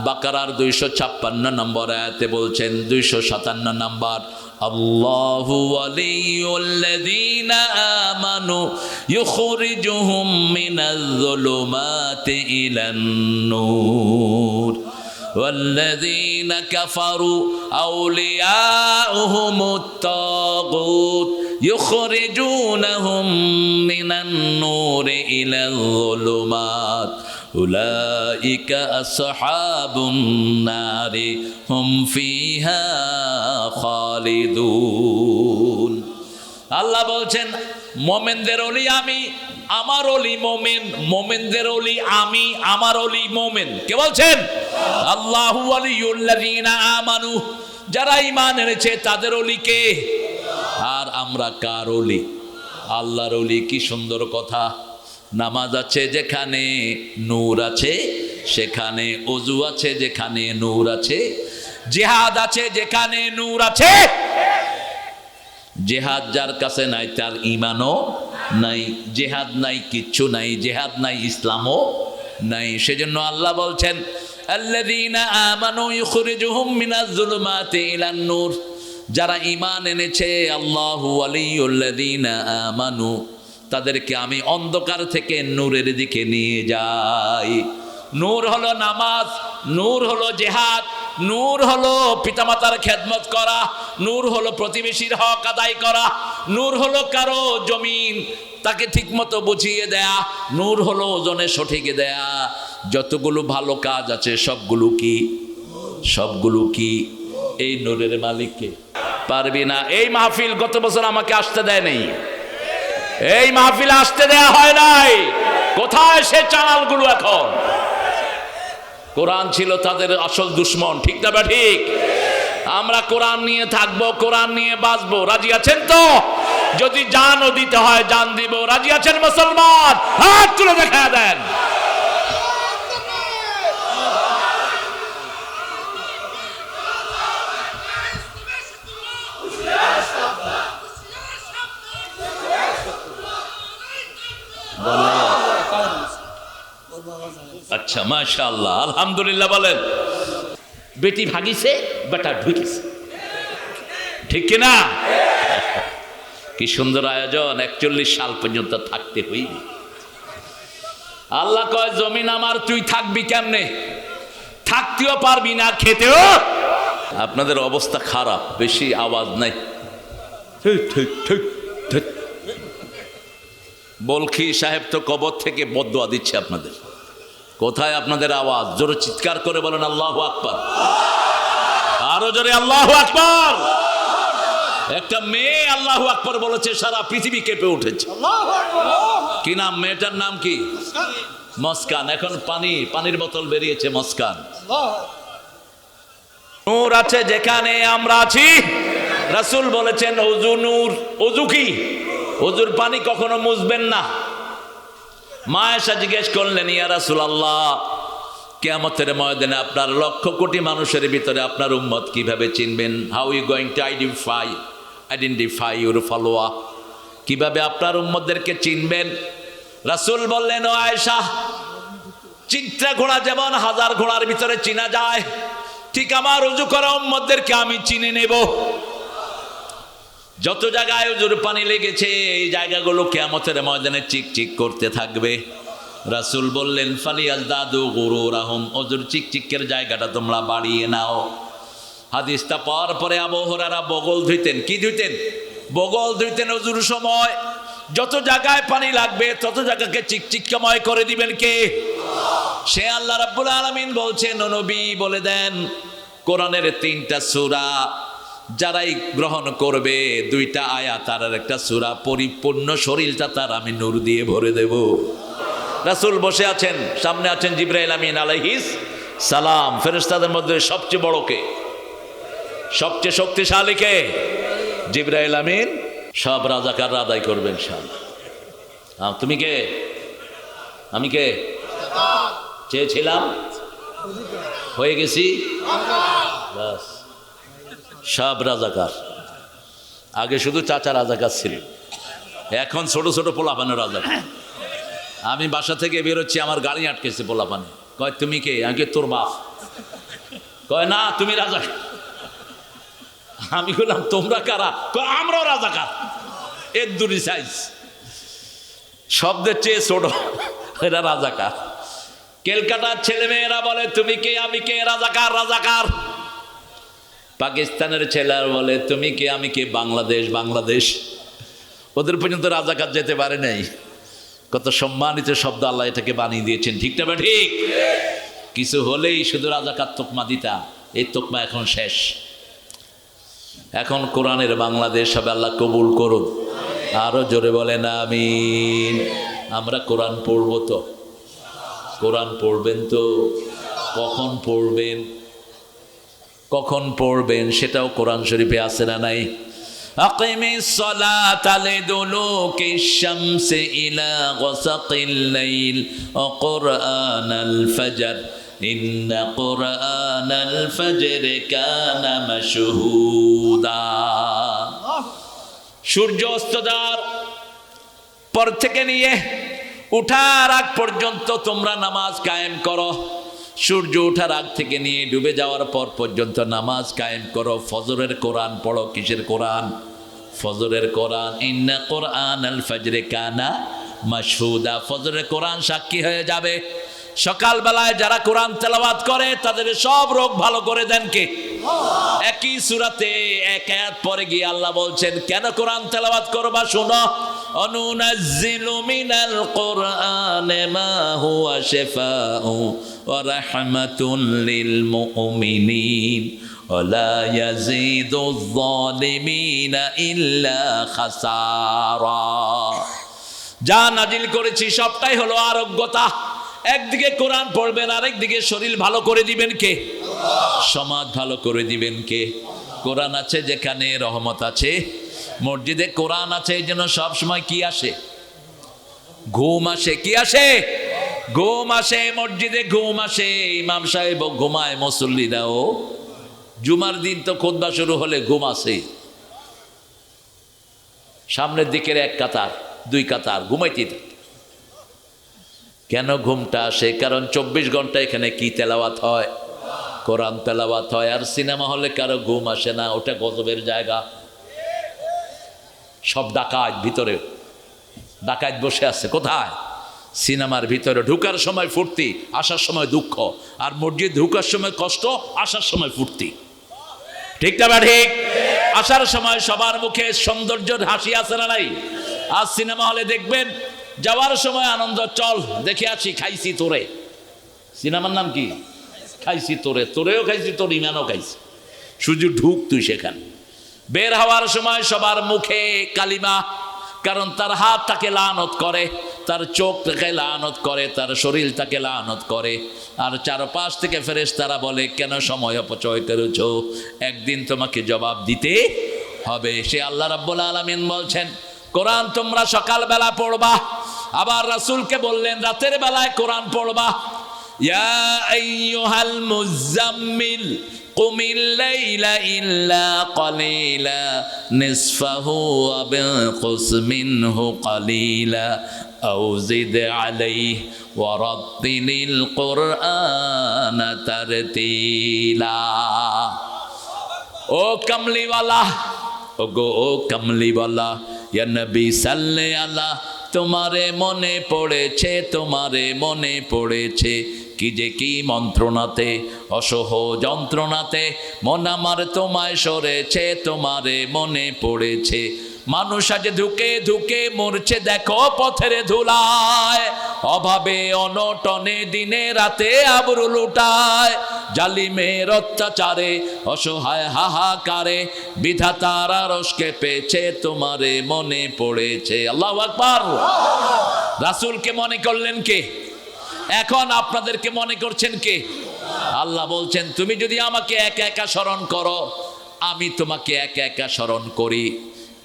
Speaker 1: বাকারার 256 নম্বর আয়াতে বলছেন, 257 নম্বর, আল্লাহু ওয়ালিয়ুল্লাযীনা আমানু ইউখরিজুহুম মিনাজ যুলুমাতি ইলান নূর ওয়াল্লাযীনা কাফারু আউলিয়াউহুমুত তাগুত ইউখরিজুনাহুম মিনান নূরি ইলাল যুলুমাত উলাইকা আসহাবুন নারি হুম ফিহা খালিদুন। আল্লাহ বলছেন মোমেনদের ওলি আমি, আমার ওলি মোমেন, মোমেনদের ওলি আমি, আমার ওলি মোমেন। কে বলছেন? আল্লাহু ওয়ালিয়ুল্লাযীনা আমানু, যারা ঈমান এনেছে তাদের ওলি কে? আর আমরা কার ওলি? আল্লাহর ওলি। কি সুন্দর কথা! নামাজ আছে যেখানে নূর আছে সেখানে, ওযু আছে যেখানে নূর আছে, জিহাদ আছে যেখানে নূর আছে। জিহাদ যার কাছে নাই তার ঈমানও নাই, জিহাদ নাই কিচ্ছু নাই, জিহাদ নাই ইসলামও নাই। সেজন্য আল্লাহ বলছেন আল্লাযীনা আমানু ইউখরিজুহুম মিনাজ যুলুমাতি ইলান নূর, যারা ঈমান এনেছে আল্লাহু ওয়ালিয়ুল্লাযীনা আমানু, তাদেরকে আমি অন্ধকার থেকে নূরের দিকে নিয়ে যাই। নূর হলো নামাজ, নূর হলো জিহাদ, নূর হলো পিতামাতার খেদমত করা, নূর হলো প্রতিবেশীর হক আদায় করা, নূর হলো কারো জমিন তাকে ঠিকমতো বুঝিয়ে দেয়া, নূর হলো ওজনে সঠিক দেয়া। যতগুলো ভালো কাজ আছে সবগুলো কি? সবগুলো কি? এই নূরের মালিককে পারবি না। এই মাহফিল গত বছর আমাকে আসতে দেয় নেই, এই মাহফিলে আসতে দেয়া হয় নাই। কোথায় সে চালালগুলো? এখন কোরআন ছিল তাদের আসল দুশ্মন, ঠিক না বা ঠিক? আমরা কোরআন নিয়ে থাকবো, কোরআন নিয়ে বাঁচবো। রাজি আছেন তো? যদি জানও দিতে হয় জান দিব। রাজি আছেন মুসলমান? হাত তুলে দেখা দেন। আচ্ছা, মাশাআল্লাহ, আলহামদুলিল্লাহ বলেন। বেটি ভাগিছে, বেটা ঢুকিছে, ঠিক কিনা? কি সুন্দর আয়োজন! 41 সাল পর্যন্ত থাকতে হইবে। আল্লাহ কয় জমিন আমার, তুই থাকবি কেমনে? থাকতেও পারবি না, খেতেও। আপনাদের অবস্থা খারাপ, বেশি আওয়াজ নাই। বলখি সাহেব তো কবর থেকে বদদুয়া দিচ্ছে আপনাদের। কোথায় আপনাদের আওয়াজ? জোরে চিৎকার করে বলেন আল্লাহু আকবার। আরো জোরে আল্লাহু আকবার। একটা মেয়ে আল্লাহু আকবার বলেছে, সারা পৃথিবী কেঁপে উঠেছে। কি নাম মেয়েটার? নাম কি? মস্কান। এখন পানির বোতল বেরিয়েছে মস্কান। নূর আছে যেখানে আমরা আছি। রাসূল বলেছেন ওযু নূর। ওযু কি? ওযুর পানি কখনো মুছবেন না। মা আয়েশা জিজ্ঞেস করলেন, ইয়া রাসূলুল্লাহ, কিয়ামতের ময়দানে আপনার লক্ষ কোটি মানুষের ভিতরে আপনার উম্মত কিভাবে চিনবেন? How you going to identify your follower? কিভাবে আপনার উম্মতদেরকে চিনবেন? রাসূল বললেন, ও আয়েশা, চিত্রা ঘোড়া যেমন 1000 ঘোড়ার ভিতরে চিনা যায়, ঠিক আমার ওযু করা উম্মতদেরকে আমি চিনে নেব। যত জায়গায় ওযুর পানি লেগেছে এই জায়গাগুলো কিয়ামতের ময়দানে চিকচিক করতে থাকবে। রাসূল বললেন, ফালিয়াজদাদু গুরুরাহুম, ওযুর চিকচিকের জায়গাটা তোমরা বাড়িয়ে নাও। হাদিসটা পাওয়ার পরে আবু হুরায়রা বগল ধুইতেন। কি ধুইতেন? বগল ধুইতেন ওযুর সময়। যত জায়গায় পানি লাগবে তত জায়গাকে চিকচিকময় করে দিবেন কে? সে আল্লাহ রাব্বুল আলামিন বলছেন, ও নবী বলে দেন, কোরআনের 3টা সূরা যারাই গ্রহণ করবে, 2টা আয়াত আর একটা সূরা, পরিপূর্ণ শরীরটা তার আমি নূর দিয়ে ভরে দেব। রাসূল বসে আছেন, সামনে আছেন জিবরাইল আমিন আলাইহিস সালাম। ফেরেশতাদের মধ্যে সবচেয়ে বড় কে? সবচেয়ে শক্তিশালী কে? জিবরাইল আমিন। সব রাজাকার আদায় করবেন ইনশাআল্লাহ। তুমি কে? আমি কে? চেয়েছিলাম, হয়ে গেছি, বাস। সব রাজাকার। আগে শুধু চাচা রাজাকার ছিল, এখন ছোট ছোট পোলাপানের রাজাকার। আমি বাসা থেকে বেরোচ্ছি, আমার গাড়ি আটকেছে পোলাপানে। কয় তুমি কে? আমি কে? তোর বাপ। কয় না তুমি রাজাকার। আমি বললাম তোমরা কারা? কয় আমরাও রাজাকার। এর দুরি সাইজ, শব্দের চেয়ে ছোট, এরা রাজাকার। ক্যালকাটার ছেলে মেয়েরা বলে তুমি কে? আমি কে? রাজাকার রাজাকার। পাকিস্তানের ছেলেরা বলে তুমি কে? আমি কে? বাংলাদেশ বাংলাদেশ। ওদের পর্যন্ত রাজাকার যেতে পারে নাই। কত সম্মানিত শব্দ আল্লাহ এটাকে বানিয়ে দিয়েছেন, ঠিক না? ঠিক। কিছু হলেই শুধু রাজাকার তোকমা দিতা, এই তোকমা এখন শেষ। এখন কোরআনের বাংলাদেশ হবে, আল্লাহ কবুল করুন। আরো জোরে বলেন আমিন। আমরা কোরআন পড়বো তো? কোরআন পড়বেন তো? কখন পড়বেন? কখন পড়বেন সেটাও কোরআন শরীফে আছে না নাই? আকিমিস সালাতা লিদুলুকিশ শামসি ইলা গাসাকিল লাইল ওয়া কুরআনাল ফাজর ইন্না কুরআনাল ফাজরি কানা মাশহুদা। সূর্য অস্ত যাওয়ার পর থেকে নিয়ে উঠার আগ পর্যন্ত তোমরা নামাজ কায়েম করো। সূর্য ওঠার আগ থেকে নিয়ে ডুবে যাওয়ার পর পর্যন্ত নামাজ কায়েম করো। ফজরের কোরআন পড়ো। কিসের কোরআন? ফজরের কোরআন। ইন্না কুরআনাল ফাজরি কানা মাশহুদা। ফজরের কোরআন সাক্ষী হয়ে যাবে। সকালবেলায় যারা কোরআন তেলাওয়াত করে তাদের সব রোগ ভালো করে দেন কে? একই সূরাতে এক আয়াত পরে গিয়ে আল্লাহ বলছেন কেন কোরআন তেলাওয়াত করবা শোনো। অনুনাজ্জিলু মিনাল কুরআনি মা হুয়া শিফাউ ওয়া রাহমাতুন লিল মুমিনিন ওয়া লা ইয়াজিদুয যালিমিনা ইল্লা খাসারা। যা নাজিল করেছি সবটাই হলো আরোগ্যতা। একদিকে কোরআন পড়বেন, আরেকদিকে শরীর ভালো করে দিবেন কে? সমাজ ভালো করে দিবেন কে? কোরআন আছে যেখানে রহমত আছে। মসজিদে কোরআন আছে এই জন্য সবসময় কি আসে? ঘুম আসে। কি আসে? ঘুম আসে। মসজিদে ঘুম আসে। ইমাম সাহেব ঘুমায়, মুসল্লিরাও। জুমার দিন তো খুতবা শুরু হলে ঘুম আসে। সামনের দিকের এক কাতার, দুই কাতার ঘুমাইতে থাকে। কেন ঘুমটা আসে? কারণ 24 ঘন্টা এখানে কি তেলাওয়াত হয়? কোরআন তেলাওয়াত হয়। আর সিনেমা হলে কারো ঘুম আসে না, ওটা গজবের জায়গা। সব ডাকাত ভিতরে, ডাকাত বসে আছে কোথায়? সিনেমার ভিতরে। ঢুকার সময় ফুর্তি, আসার সময় দুঃখ। আর মসজিদ ঢুকার সময় কষ্ট, আসার সময় ফুর্তি। ঠিক না ঠিক? আসার সময় সবার মুখে সৌন্দর্যের হাসি আছে না নাই? আর সিনেমা হলে দেখবেন যাওয়ার সময় আনন্দ, চল দেখে আছি, খাইছি তোরে। সিনেমার নাম কি? খাইছি তোরে। তোরেও খাইছি, তোর ইমানও খাইছি। শুধু ঢুক তুই সেখানে। বের হওয়ার সময় সবার মুখে কালিমা, কারণ তার হাত তাকে লানত করে, তার চোখ তাকে লানত করে, তার শরীর তাকে লানত করে। আর চারপাশ থেকে ফেরেশতারা বলে কেন সময় অপচয় করেছো? একদিন তোমাকে জবাব দিতে হবে। সে আল্লাহ রাব্বুল আলামিন বলছেন কোরআন তোমরা সকালবেলা পড়বা। আবার রাসূলকে বললেন রাতের বেলায় কোরআন পড়বা। ইয়া আইয়ুহাল মুযাম্মিল কুমিল লাইলা ইল্লা কালিলা নিসফাহু ওয়া বিনকুস মিনহু কালিলা আও জিদ আলাইহি ওয়া রাত্তিলিল কুরআনা তারতিলা। ও কামলিওয়ালা, ও কামলিওয়ালা, ইয়া নবী সাল্লে আলা। তোমারে মনে পড়েছে, তোমারে মনে পড়েছে কি যে কি মন্ত্রণাতে, অসহ যন্ত্রণাতে মন আমার তোমায় সরেছে। তোমারে মনে পড়েছে, মানুষ আজ ধুকে ধুকে মরছে দেখো পথের ধুলায়, অভাবে অনটনে দিনে রাতে আবরু লুটায়, জালিমের অত্যাচারে অসহায় হাহাকারে বিধাতার আরশকে পেয়েছে তোমারে মনে পড়েছে। আল্লাহু আকবার। রাসূলকে মনে করলেন কে? এখন আপনাদেরকে মনে করছেন কে? আল্লাহ বলছেন তুমি যদি আমাকে একা একা স্মরণ করো আমি তোমাকে একা একা স্মরণ করি।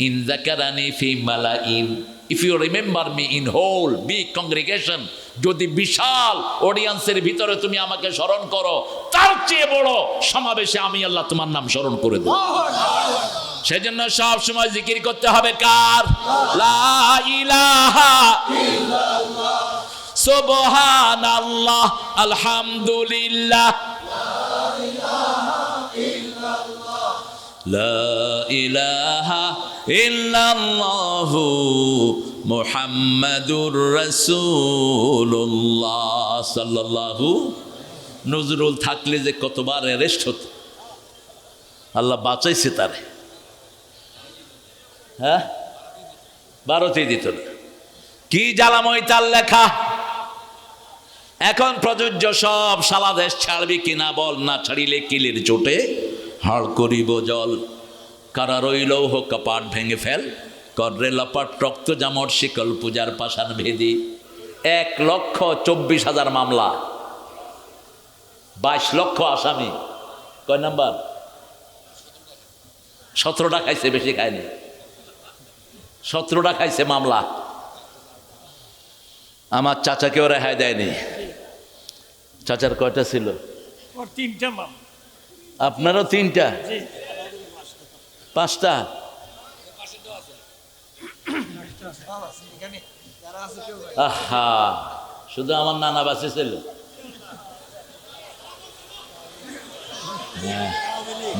Speaker 1: ইন যাকারানি ফি মালাইন, if you remember me in whole big congregation, যদি বিশাল অডিয়েন্সের ভিতরে তুমি আমাকে স্মরণ করো তার চেয়ে বড় সমাবেশে আমি আল্লাহ তোমার নাম স্মরণ করে দেব। সেজন্য সব সময় জিকির করতে হবে কার? লা ইলাহা ইল্লাল্লাহ, সুবহানাল্লাহ, আলহামদুলিল্লাহ, লা ইলাহা ইল্লাল্লাহু মুহাম্মাদুর রাসূলুল্লাহ সাল্লাল্লাহু। নজরুল থাকলে যে কতবার অ্যারেস্ট হতো, আল্লাহ বাঁচাইছে তারে। হ্যাঁ, ভারতেই দিত না। কি জ্বালাময় তার লেখা। এখন প্রযোজ্য সব, সারা দেশ ছাড়বি কিনা বল, না ছাড়িলে কিলের চোটে হাড় করিব জল, কারা রইল হোক কপাট ভেঙে ফেল, কররে লপাট রক্ত জামর শিকল পূজার পাষাণ ভেদি। 1,24,000 মামলা, 22 লক্ষ আসামি। কয় নাম্বার? 17টা খাইছে, বেশি খায়নি। 17টা খাইছে মামলা। আমার চাচাকেও রেহাই দেয়নি। চাচার কয়টা ছিল?
Speaker 2: 3টা মামলা।
Speaker 1: আপনারও 3টা? 5টা? আহা, শুধু আমার নানা বাসে ছিল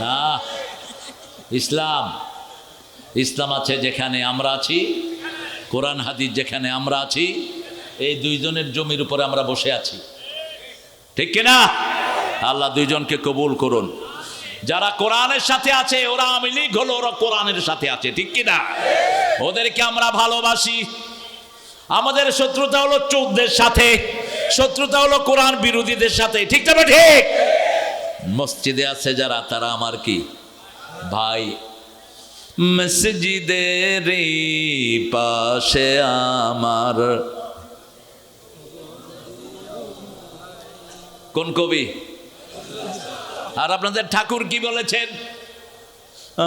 Speaker 1: না। ইসলাম, ইসলাম আছে যেখানে আমরা আছি, কোরআন হাদিস যেখানে আমরা আছি, এই দুইজনের জমির উপরে আমরা বসে আছি, ঠিক কিনা? আল্লাহ দুইজনকে কবুল করুন। যারা কোরআনের সাথে আছে ওরা আওয়ামী লীগ হলো, ওরা কোরআনের সাথে আছে, ঠিক কিনা? ওদেরকে আমরা ভালোবাসি। আমাদের শত্রুতা হলো চোরদের সাথে, শত্রুতা হলো কোরআন বিরোধীদের সাথে, ঠিক না? ঠিক। মসজিদে আছে যারা, তারা আমার কি ভাই। মসজিদের পাশে আমার, কোন কবি? আর আপনাদের ঠাকুর কি বলেছেন?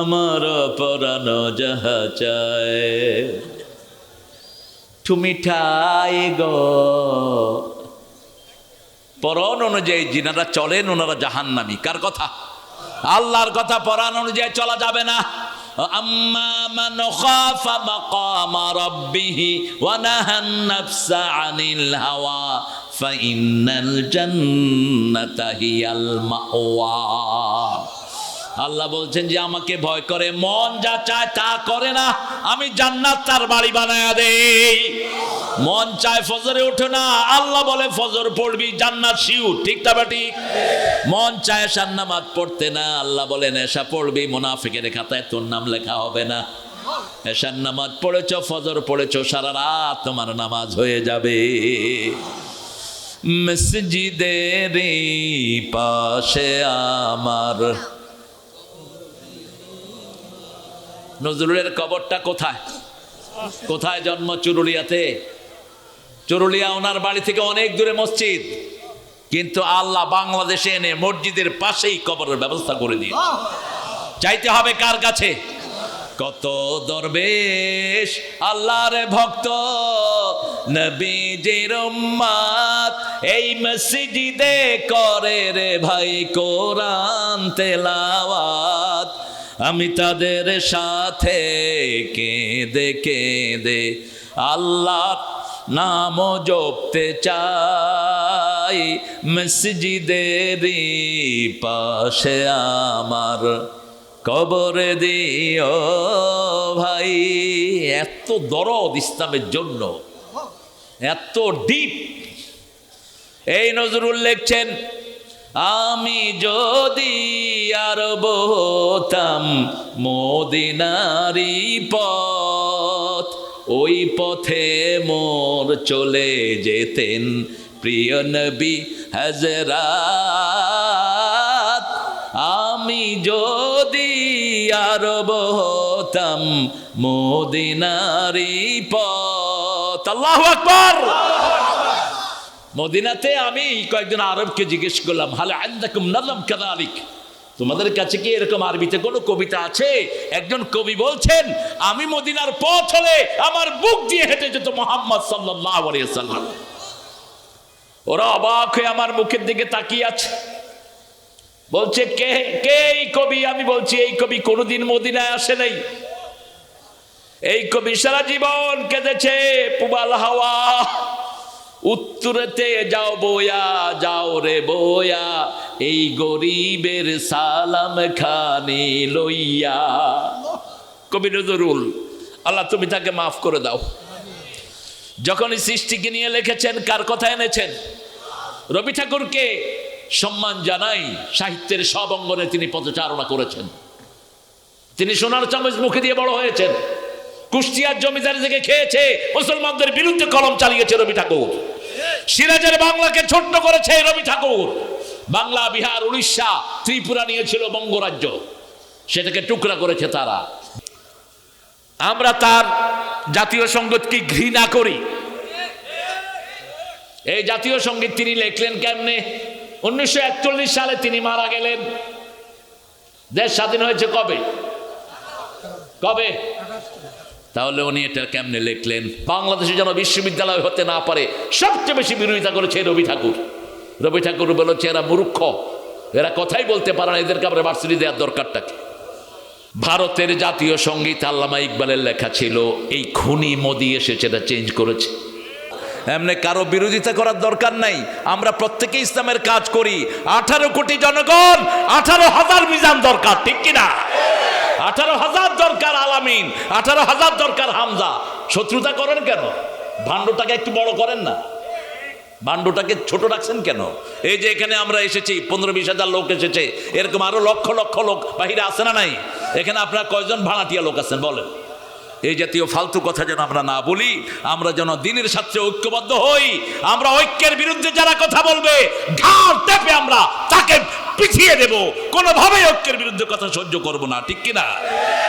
Speaker 1: আমার পরাণ যাহা চায় তুমি ঠাই গো। পরাণ অনুযায়ী যিনারা চলেন ওনারা জাহান্নামী। কার কথা? আল্লাহর কথা। পরাণ অনুযায়ী চলা যাবে না। আম্মা মান খাফা মাকামা রাব্বিহি ওয়া নাহান নাফসা আনিল হাওয়া ফাইন্নাল জান্নাতা হিয়াল মাওয়া। আল্লাহ বলছেন যে আমাকে ভয় করে, মন যা চায় তা করে না, আমি জান্নাত তার বাড়ি বানায়া দেই। মন চায় ফজরে ওঠে না, আল্লাহ বলে ফজর পড়বি, জান্নাত শিউর, ঠিক তা ঠিক? মন চায় এশার নামাজ পড়তে না, আল্লাহ বলেন এশা পড়বি, মুনাফিকের খাতায় তোর নাম লেখা হবে না। এশার নামাজ পড়েছ, ফজর পড়েছ, সারা রাত তোমার নামাজ হয়ে যাবে। মসজিদের পাশে আমার। নজরুলের কবরটা কোথায়? কোথায় জন্ম? চুরুলিয়াতে। চুরুলিয়া ওনার বাড়ি থেকে অনেক দূরে মসজিদ, কিন্তু আল্লাহ বাংলাদেশে এনে মসজিদের পাশেই কবরের ব্যবস্থা করে দিয়ে। চাইতে হবে কার কাছে? কত দরবেশ আল্লাহর ভক্ত নবীজির উম্মত এই মসজিদে করে রে ভাই কোরআন তেলাওয়াত। আমি তাদের সাথে কেঁদে কেঁদে আল্লাহ নাম জপতে চাই। মসজিদের পাশে আমার কবর দিও ভাই। এত দরদ ইসলামের জন্য, এত ডিপ। এই নজরুল লিখছেন, আমি যদি আরব হতাম মদিনারি পথ ওই পথে মোর চলে যেতেন প্রিয় নবী হযরত। আমি যদি আরব হতাম মদিনারি পথ। আল্লাহু আকবার। মদিনাতে আমি কয়েকজন আরবকে জিজ্ঞেস করলাম, হাল আনদাকুম নাযম কাযালিক, তোমাদের কাছে কি এরকম আরবিতে কোনো কবিতা আছে? একজন কবি বলছেন, আমি মদিনার পথ হলে আমার বুক দিয়ে হেঁটে যেত মুহাম্মদ সাল্লাল্লাহু আলাইহি ওয়াসাল্লাম। ওরা অবাক হয়ে আমার মুখের দিকে তাকিয়ে আছে, বলছে কে কে এই কবি? আমি বলছি এই কবি কোনোদিন মদিনায় আসে নাই। এই কবি সারা জীবন কেঁদেছে, পুবাল হাওয়া উত্তরেতে যাও বয়া, যাও রে বয়া, এই গরিবের সালাম খানি লইয়া। কবি নজরুল, আল্লাহ তুমি তাকে মাফ করে দাও। যখন এই সৃষ্টিকে নিয়ে লিখেছেন, কার কথা এনেছেন? রবি ঠাকুরকে সম্মান জানাই, সাহিত্যের সব অঙ্গনে তিনি পদচারণা করেছেন। তিনি সোনার চামচ মুখে দিয়ে বড় হয়েছেন। কুষ্টিয়ার জমিদারি থেকে খেয়েছে, মুসলমানদের বিরুদ্ধে কলম চালিয়েছে রবি ঠাকুর। সিরাজের বাংলাকে ছোট্ট করেছে রবি ঠাকুর। বাংলা, বিহার, উড়িষ্যা, ত্রিপুরা নিয়েছিল বঙ্গরাজ্য, সেটাকে টুকরা করেছে তারা। আমরা তার জাতীয় সঙ্গীতকে ঘৃণা করি। এই জাতীয় সঙ্গীত তিনি লিখলেন কেমনে? 1941 সালে তিনি মারা গেলেন। দেশ স্বাধীন হয়েছে কবে? কবে? তাহলে উনি এটা কেমনে লিখলেন? বাংলাদেশে যেন বিশ্ববিদ্যালয় হতে না পারে সবচেয়ে বেশি বিরোধিতা করেছে রবি ঠাকুর। রবি ঠাকুর বলেছে এরা মূর্খ, এরা কথাই বলতে পারে না, এদেরকে আমরা ভার্সিটি দেওয়ার দরকারটা কি? ভারতের জাতীয় সঙ্গীত আল্লামা ইকবালের লেখা ছিল, এই খুনি মোদি এসে সেটা চেঞ্জ করেছে। এমনি কারো বিরোধিতা করার দরকার নাই। আমরা প্রত্যেকে ইসলামের কাজ করি। 18 কোটি জনগণ, 18,000 মিজান দরকার, ঠিক কিনা? 18,000 দরকার আলামিন, 18,000 দরকার হামজা। শত্রুতা করেন কেন? ভাণ্ডটাকে একটু বড় করেন না, ভাণ্ডটাকে ছোট রাখছেন কেন? এই যে এখানে আমরা এসেছি, 15-20 হাজার লোক এসেছে, এরকম আরো লক্ষ লক্ষ লোক বাহিরে আছে না নাই? এখানে আপনার কয়জন ভাড়াটিয়া লোক আছেন বলেন? এই জাতীয় ফালতু কথা যেন আমরা না বলি, আমরা যেন দিনের সাথে ঐক্যবদ্ধ হই। আমরা ঐক্যের বিরুদ্ধে যারা কথা বলবে, ঘাড় টেপে আমরা তাকে পিছিয়ে দেব। কোনোভাবে ঐক্যের বিরুদ্ধে কথা সহ্য করব না, ঠিক কিনা?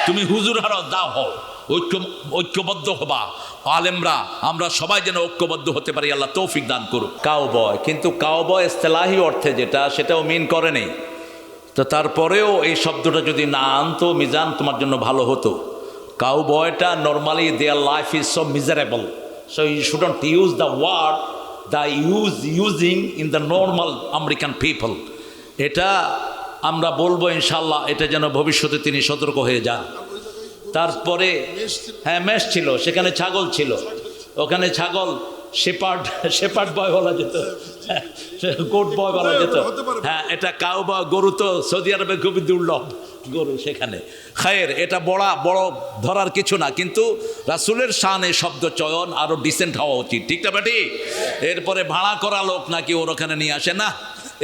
Speaker 1: তুমি হুজুর হারো দাও হও, ঐক্যবদ্ধ হবা। আলেমরা আমরা সবাই যেন ঐক্যবদ্ধ হতে পারি, আল্লাহ তৌফিক দান করুক। কাউবয়, কিন্তু কাউবয় ইস্তেলাহি অর্থে যেটা, সেটাও মিন করে নেই। তো তারপরেও এই শব্দটা যদি না আনতো মিজান, তোমার জন্য ভালো হতো। কাউবয়টা normally their life is so miserable, so you shouldn't use the word the using in the normal American people. এটা আমরা বলবো ইনশাল্লাহ, এটা যেন ভবিষ্যতে তিনি সতর্ক হয়ে যান। তারপরে হ্যাঁ, মেষ ছিল, সেখানে ছাগল ছিল, ওখানে ছাগল শেপার্ড বয় বলা যেত, কোট বয় বলা যেত। হ্যাঁ, এটা কাউ বা গরু তো সৌদি আরবে খুবই দুর্লভ গরু সেখানে। খায়ের, এটা বড় ধরার কিছু না, কিন্তু রাসূলের শানে শব্দ চয়ন আরো ডিসেন্ট হওয়া উচিত, ঠিক না বেটি? এরপরে ভাড়া করা লোক নাকি ওর ওখানে নিয়ে আসে না,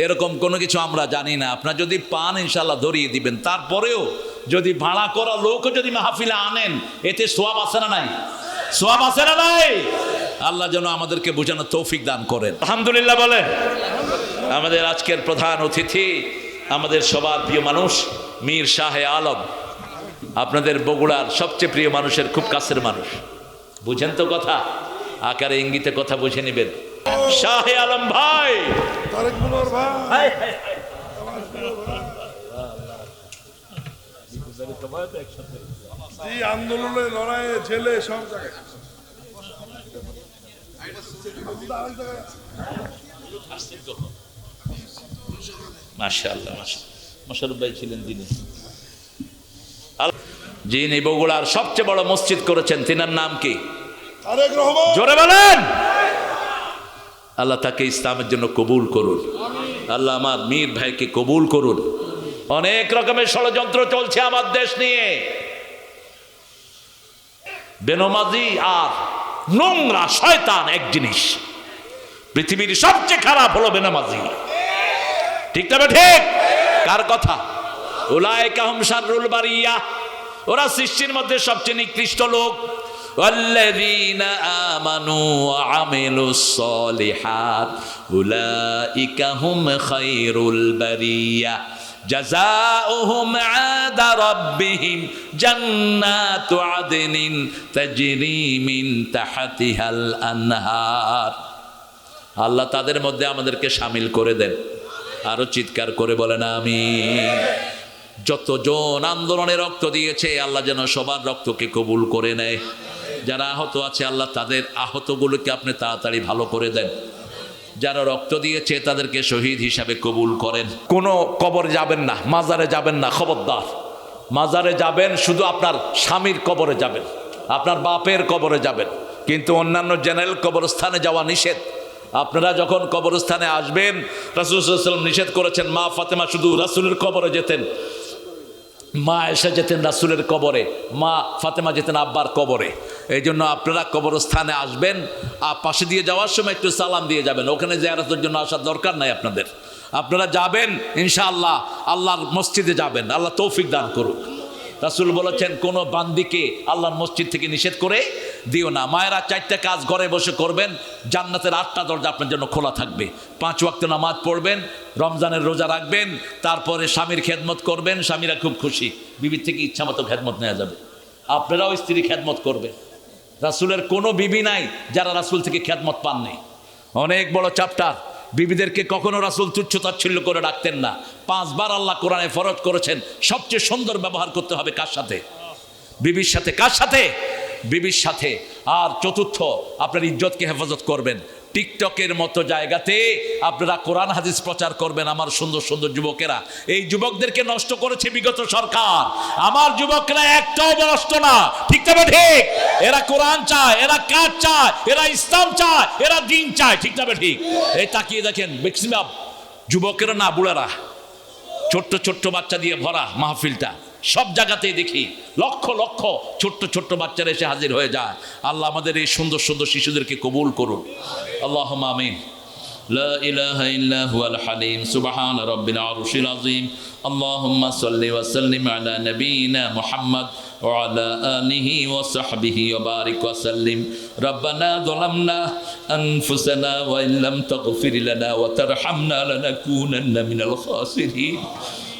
Speaker 1: এরকম কোনো কিছু আমরা জানি না। আপনার যদি পান ইনশাল্লাহ ধরিয়ে দিবেন। তারপরেও যদি ভাড়া করা লোকও যদি মাহফিলে আনেন, এতে সোয়াব আছে না নাই? সোয়াব আছে না নাই? আল্লাহ যেন আমাদেরকে বোঝানোর তৌফিক দান করেন। আলহামদুলিল্লাহ বলেন। আমাদের আজকের প্রধান অতিথি আমাদের সবার প্রিয় মানুষ মীর শাহে আলম, আপনাদের বগুড়ার সবচেয়ে প্রিয় মানুষের খুব কাছের মানুষ। বুঝেন তো কথা? আকারে ইঙ্গিতে কথা বুঝে নেবেন। শাহে আলম ভাই,
Speaker 3: আন্দোলনে লড়াইয়ে ছেলে সব জায়গায়
Speaker 1: মাশাআল্লাহ, মোশাররফ ভাই ছিলেন যিনি যিনি বগুড়ার সবচেয়ে বড় মসজিদ করেছেন, তিনার নাম কি?
Speaker 3: তারেক রহমান।
Speaker 1: জোরে বলেন। আল্লাহ তাকে ইসলামের জন্য কবুল করুন। আল্লাহ আমার মীর ভাইকে কবুল করুন। অনেক রকমের ষড়যন্ত্র চলছে আমার দেশ নিয়ে। বেনমাজি আর নোংরা শয়তান এক জিনিস। পৃথিবীর সবচেয়ে খারাপ হলো বেনমাজি, ঠিক তবে ঠিক? কার কথা? উলাইকা হুম শাররুল বারিয়া, ওরা সৃষ্টির মধ্যে সবচেয়ে নিকৃষ্ট লোক। ওয়াল্লাযীনা আমানু ওয়া আমিলুস সলিহাত উলাইকা হুম খায়রুল বারিয়া জাযাউহুম ইনদা রাব্বিহিম জান্নাতু আদনিন তাজরি মিন তাহতিহাল আনহার। আল্লাহ তাদের মধ্যে আমাদেরকে শামিল করে দেন। আরো চিৎকার করে বলেন আমিন। যতজন আন্দোলনে রক্ত দিয়েছে আল্লাহ যেন সবার রক্তকে কবুল করে নেয়। যারা আহত আছে আল্লাহ তাদের আহতগুলোকে আপনি তাড়াতাড়ি ভালো করে দেন। যারা রক্ত দিয়েছে তাদেরকে শহীদ হিসাবে কবুল করেন। কোনো কবরে যাবেন না, মাজারে যাবেন না, খবরদার। মাজারে যাবেন শুধু আপনার স্বামীর কবরে যাবেন, আপনার বাপের কবরে যাবেন, কিন্তু অন্যান্য জেনারেল কবরস্থানে যাওয়া নিষেধ। আপনারা যখন কবরস্থানে আসবেন, রাসূল সাল্লাল্লাহু আলাইহি ওয়াসাল্লাম নিষেধ করেছেন। মা ফাতেমা শুধু রাসূলের কবরে যেতেন, মা আয়েশা যেতেন রাসূলের কবরে, মা ফাতেমা যেতেন আব্বার কবরে। এই জন্য আপনারা কবরস্থানে আসবেন, পাশে দিয়ে যাওয়ার সময় একটু সালাম দিয়ে যাবেন। ওখানে জিয়ারতের জন্য আসার দরকার নাই আপনাদের। আপনারা যাবেন ইনশাআল্লাহ, আল্লাহর মসজিদে যাবেন। আল্লাহ তৌফিক দান করুক। রাসূল বলেছেন কোনো বান্দিকে আল্লাহর মসজিদ থেকে নিষেধ করে দিও না। মায়েরা 4টা কাজ ঘরে বসে করবেন, জান্নাতের 8টা দরজা আপনার জন্য খোলা থাকবে। 5 ওয়াক্ত নামাজ পড়বেন, রমজানের রোজা রাখবেন, তারপরে স্বামীর খেদমত করবেন। স্বামীরা খুব খুশি, বিবির থেকে ইচ্ছা মতো খেদমত নেওয়া যাবে। আপনারাও স্ত্রী খেদমত করবেন। রাসূলের কোনো বিবি নাই যারা রাসূল থেকে খেদমত পাননি। অনেক বড় চ্যাপ্টার। বিবিদেরকে কখনো রাসূল তুচ্ছ তাচ্ছিল্য করে ডাকতেন না। 5 বার আল্লাহ কোরআনে ফরজ করেছেন সবচেয়ে সুন্দর ব্যবহার করতে হবে কার সাথে? বিবির সাথে। কার সাথে? বিবির সাথে। আর চতুর্থ, আপনার ইজ্জতকে হেফাজত করবেন। টিকটকের মতো জায়গাতে আপনারা কোরআন হাদিস প্রচার করবেন। আমার সুন্দর সুন্দর যুবকেরা, এই যুবকদেরকে নষ্ট করেছে বিগত সরকার। আমার যুবকরা একটাও নষ্ট না, ঠিক তবে ঠিক। এরা কোরআন চায়, এরা কাজ চায়, এরা ইসলাম চায়, এরা দিন চায়, ঠিক তবে ঠিক। এই তাকিয়ে দেখেন ম্যাক্সিমাম যুবকেরা না বুড়ারা, ছোট্ট ছোট্ট বাচ্চা দিয়ে ভরা মাহফিলটা। সব জায়গাতেই দেখি লক্ষ লক্ষ ছোট্ট ছোট্ট বাচ্চারা এসে হাজির হয়ে যায়। আল্লাহ আমাদের এই সুন্দর সুন্দর শিশুদেরকে কবুল করুন। আল্লাহুম্মা আমিন। লা ইলাহা ইল্লা হুয়াল হালিম সুবহান রাব্বিল আরশিল আযীম। আল্লাহুম্মা সাল্লি ওয়া সাল্লিম আলা নাবিয়িনা মুহাম্মদ ওয়া আলা আলিহি ওয়া সাহবিহি ওয়া বারিক ওয়া সাল্লিম। রব্বানা যালামনা আনফুসানা ওয়া ইল্লাম তাগফির লানা ওয়া তারহামনা লানাকুনান্না মিনাল খাসিরিন।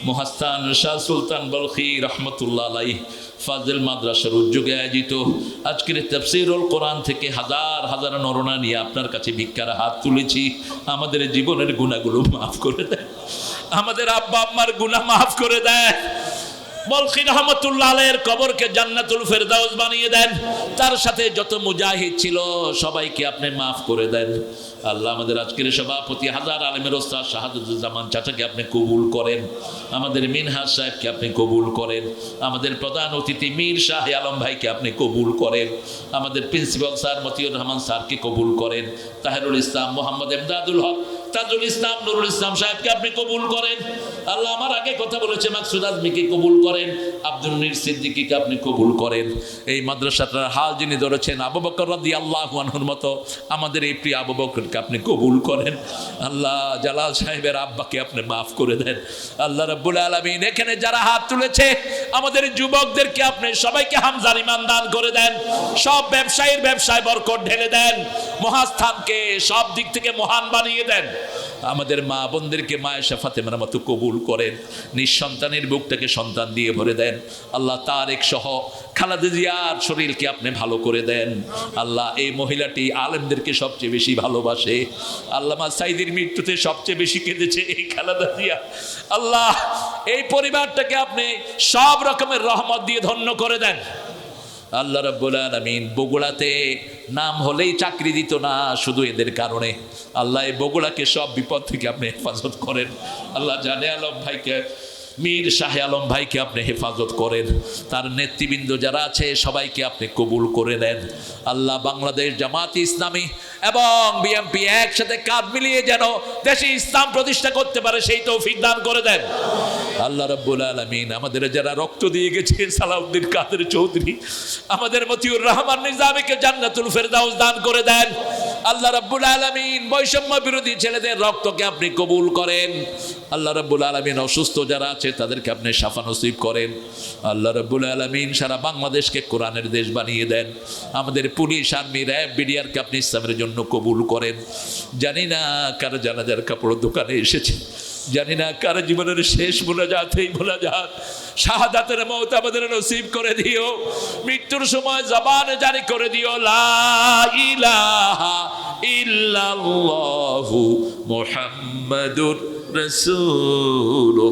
Speaker 1: মুহাস্তান শাহ সুলতান বলখি রহমতুল্লাহ আলাইহি ফাজিল মাদ্রাসার উদ্যোগে আয়োজিত আজকের তাফসীরুল কোরআন থেকে হাজার হাজার নরনা নিয়ে আপনার কাছে ভিক্ষার হাত তুলেছি। আমাদের জীবনের গুনাহগুলো মাফ করে দেয়, আমাদের আব্বা আম্মার গুনাহ মাফ করে দেয়। বলখি রহমতুল্লাহ আলাইহির কবরকে জান্নাতুল ফেরদাউস বানিয়ে দেন। তার সাথে যত মুজাহিদ ছিল সবাইকে আপনি মাফ করে দেন। আল্লাহ আমাদের আজকের সভাপতি হাজার আলেমের ওস্তাদ শাহাদুজ্জামান চাচাকে আপনি কবুল করেন। আমাদের মিনহাজ সাহেবকে আপনি কবুল করেন। আমাদের প্রধান অতিথি মীর শাহ আলম ভাইকে আপনি কবুল করেন। আমাদের প্রিন্সিপাল স্যার মতিউর রহমান স্যারকে কবুল করেন। তাহেরুল ইসলাম, মোহাম্মদ এমদাদুল হক, তাজুল ইসলাম, নুরুল ইসলাম সাহেবকে আপনি কবুল করেন। আল্লাহ আমার আগে কথা বলেছে মাকসুদ আজমিকে কবুল করেন। আব্দুল নির সিদ্দিকীকে আপনি কবুল করেন। এই মাদ্রাসাটার হাল যিনি ধরেছেন আবু বকর রাদিয়াল্লাহু আনহুর মতো আমাদের এই প্রিয় আবু বকরকে আপনি কবুল করেন। আল্লাহ জালাল সাহেবের আব্বাকে আপনি মাফ করে দেন। আল্লাহ রাব্বুল আলামিন এখানে যারা হাত তুলেছে আমাদের যুবকদেরকে আপনি সবাইকে হামজার ঈমান দান করে দেন। সব ব্যবসায়ীর ব্যবসায় বরকত ঢেলে দেন। মহাস্থানকে সব দিক থেকে মহান বানিয়ে দেন। আমাদের মা বোনদেরকে মায়েশা ফাতেমার মতো কবুল করেন। নিঃসন্তানের বুকটাকে সন্তান দিয়ে ভরে দেন। আল্লাহ তারেক সহ খালেদা জিয়ার শরীরকে আপনি ভালো করে দেন। আল্লাহ এই মহিলাটি আলেমদেরকে সবচেয়ে বেশি ভালোবাসে। আল্লামা সাইদির মৃত্যুতে সবচেয়ে বেশি কেঁদেছে এই খালেদা জিয়া। আল্লাহ এই পরিবারটাকে আপনি সব রকমের রহমত দিয়ে ধন্য করে দেন। আল্লাহ রাব্বুল আলামিন বগুড়াতে নাম হলেই চাকরি দিত না শুধু এদের কারণে। আল্লাহ এই বগুড়াকে সব বিপদ থেকে আপনি হেফাজত করেন। আল্লাহ জানে আলম ভাইকে, মীর শাহ আলম ভাইকে আপনি হেফাজত করেন। তার নেতৃবৃন্দ যারা আছে সবাইকে আপনি কবুল করে নেন। আল্লাহ বাংলাদেশ জামাত ইসলামী এবং বিএনপি একসাথে কাঁধ মিলিয়ে যেন দেশে ইসলাম প্রতিষ্ঠা করতে পারে সেই তৌফিক দান করে দেন। আল্লাহ রাব্বুল আলামিন আমাদের যারা রক্ত দিয়ে গেছে, সালাউদ্দিন কাদের চৌধুরী, আমাদের মতিউর রহমান নিজামীকে জান্নাতুল ফেরদাউস দান করে দেন। আল্লাহ রাব্বুল আলামিন বৈষম্য বিরোধী ছেলেদের রক্তকে আপনি কবুল করেন। আল্লাহ রাব্বুল আলামিন অসুস্থ যারা আছে তাদেরকে আপনি শাফা নসিব করেন। আল্লাহ রাব্বুল আলামিন সারা বাংলাদেশকে কোরআনের দেশ বানিয়ে দেন। আমাদের পুলিশ, আর্মি, র্যাব, বিডিআরকে আপনি ইসলামের জন্য কবুল করেন। জানি না কার জানাজার কাপড় দোকানে এসেছে, জানি না কার জীবনের শেষ মোনাজাত, এই মোনাজাত শাহাদাতের মওত আমাদের নসিব করে দিও। মৃত্যুর সময় জবান জারি করে দিও লা ইলাহা ইল্লাল্লাহু মুহাম্মাদুর রাসূলুল্লাহ।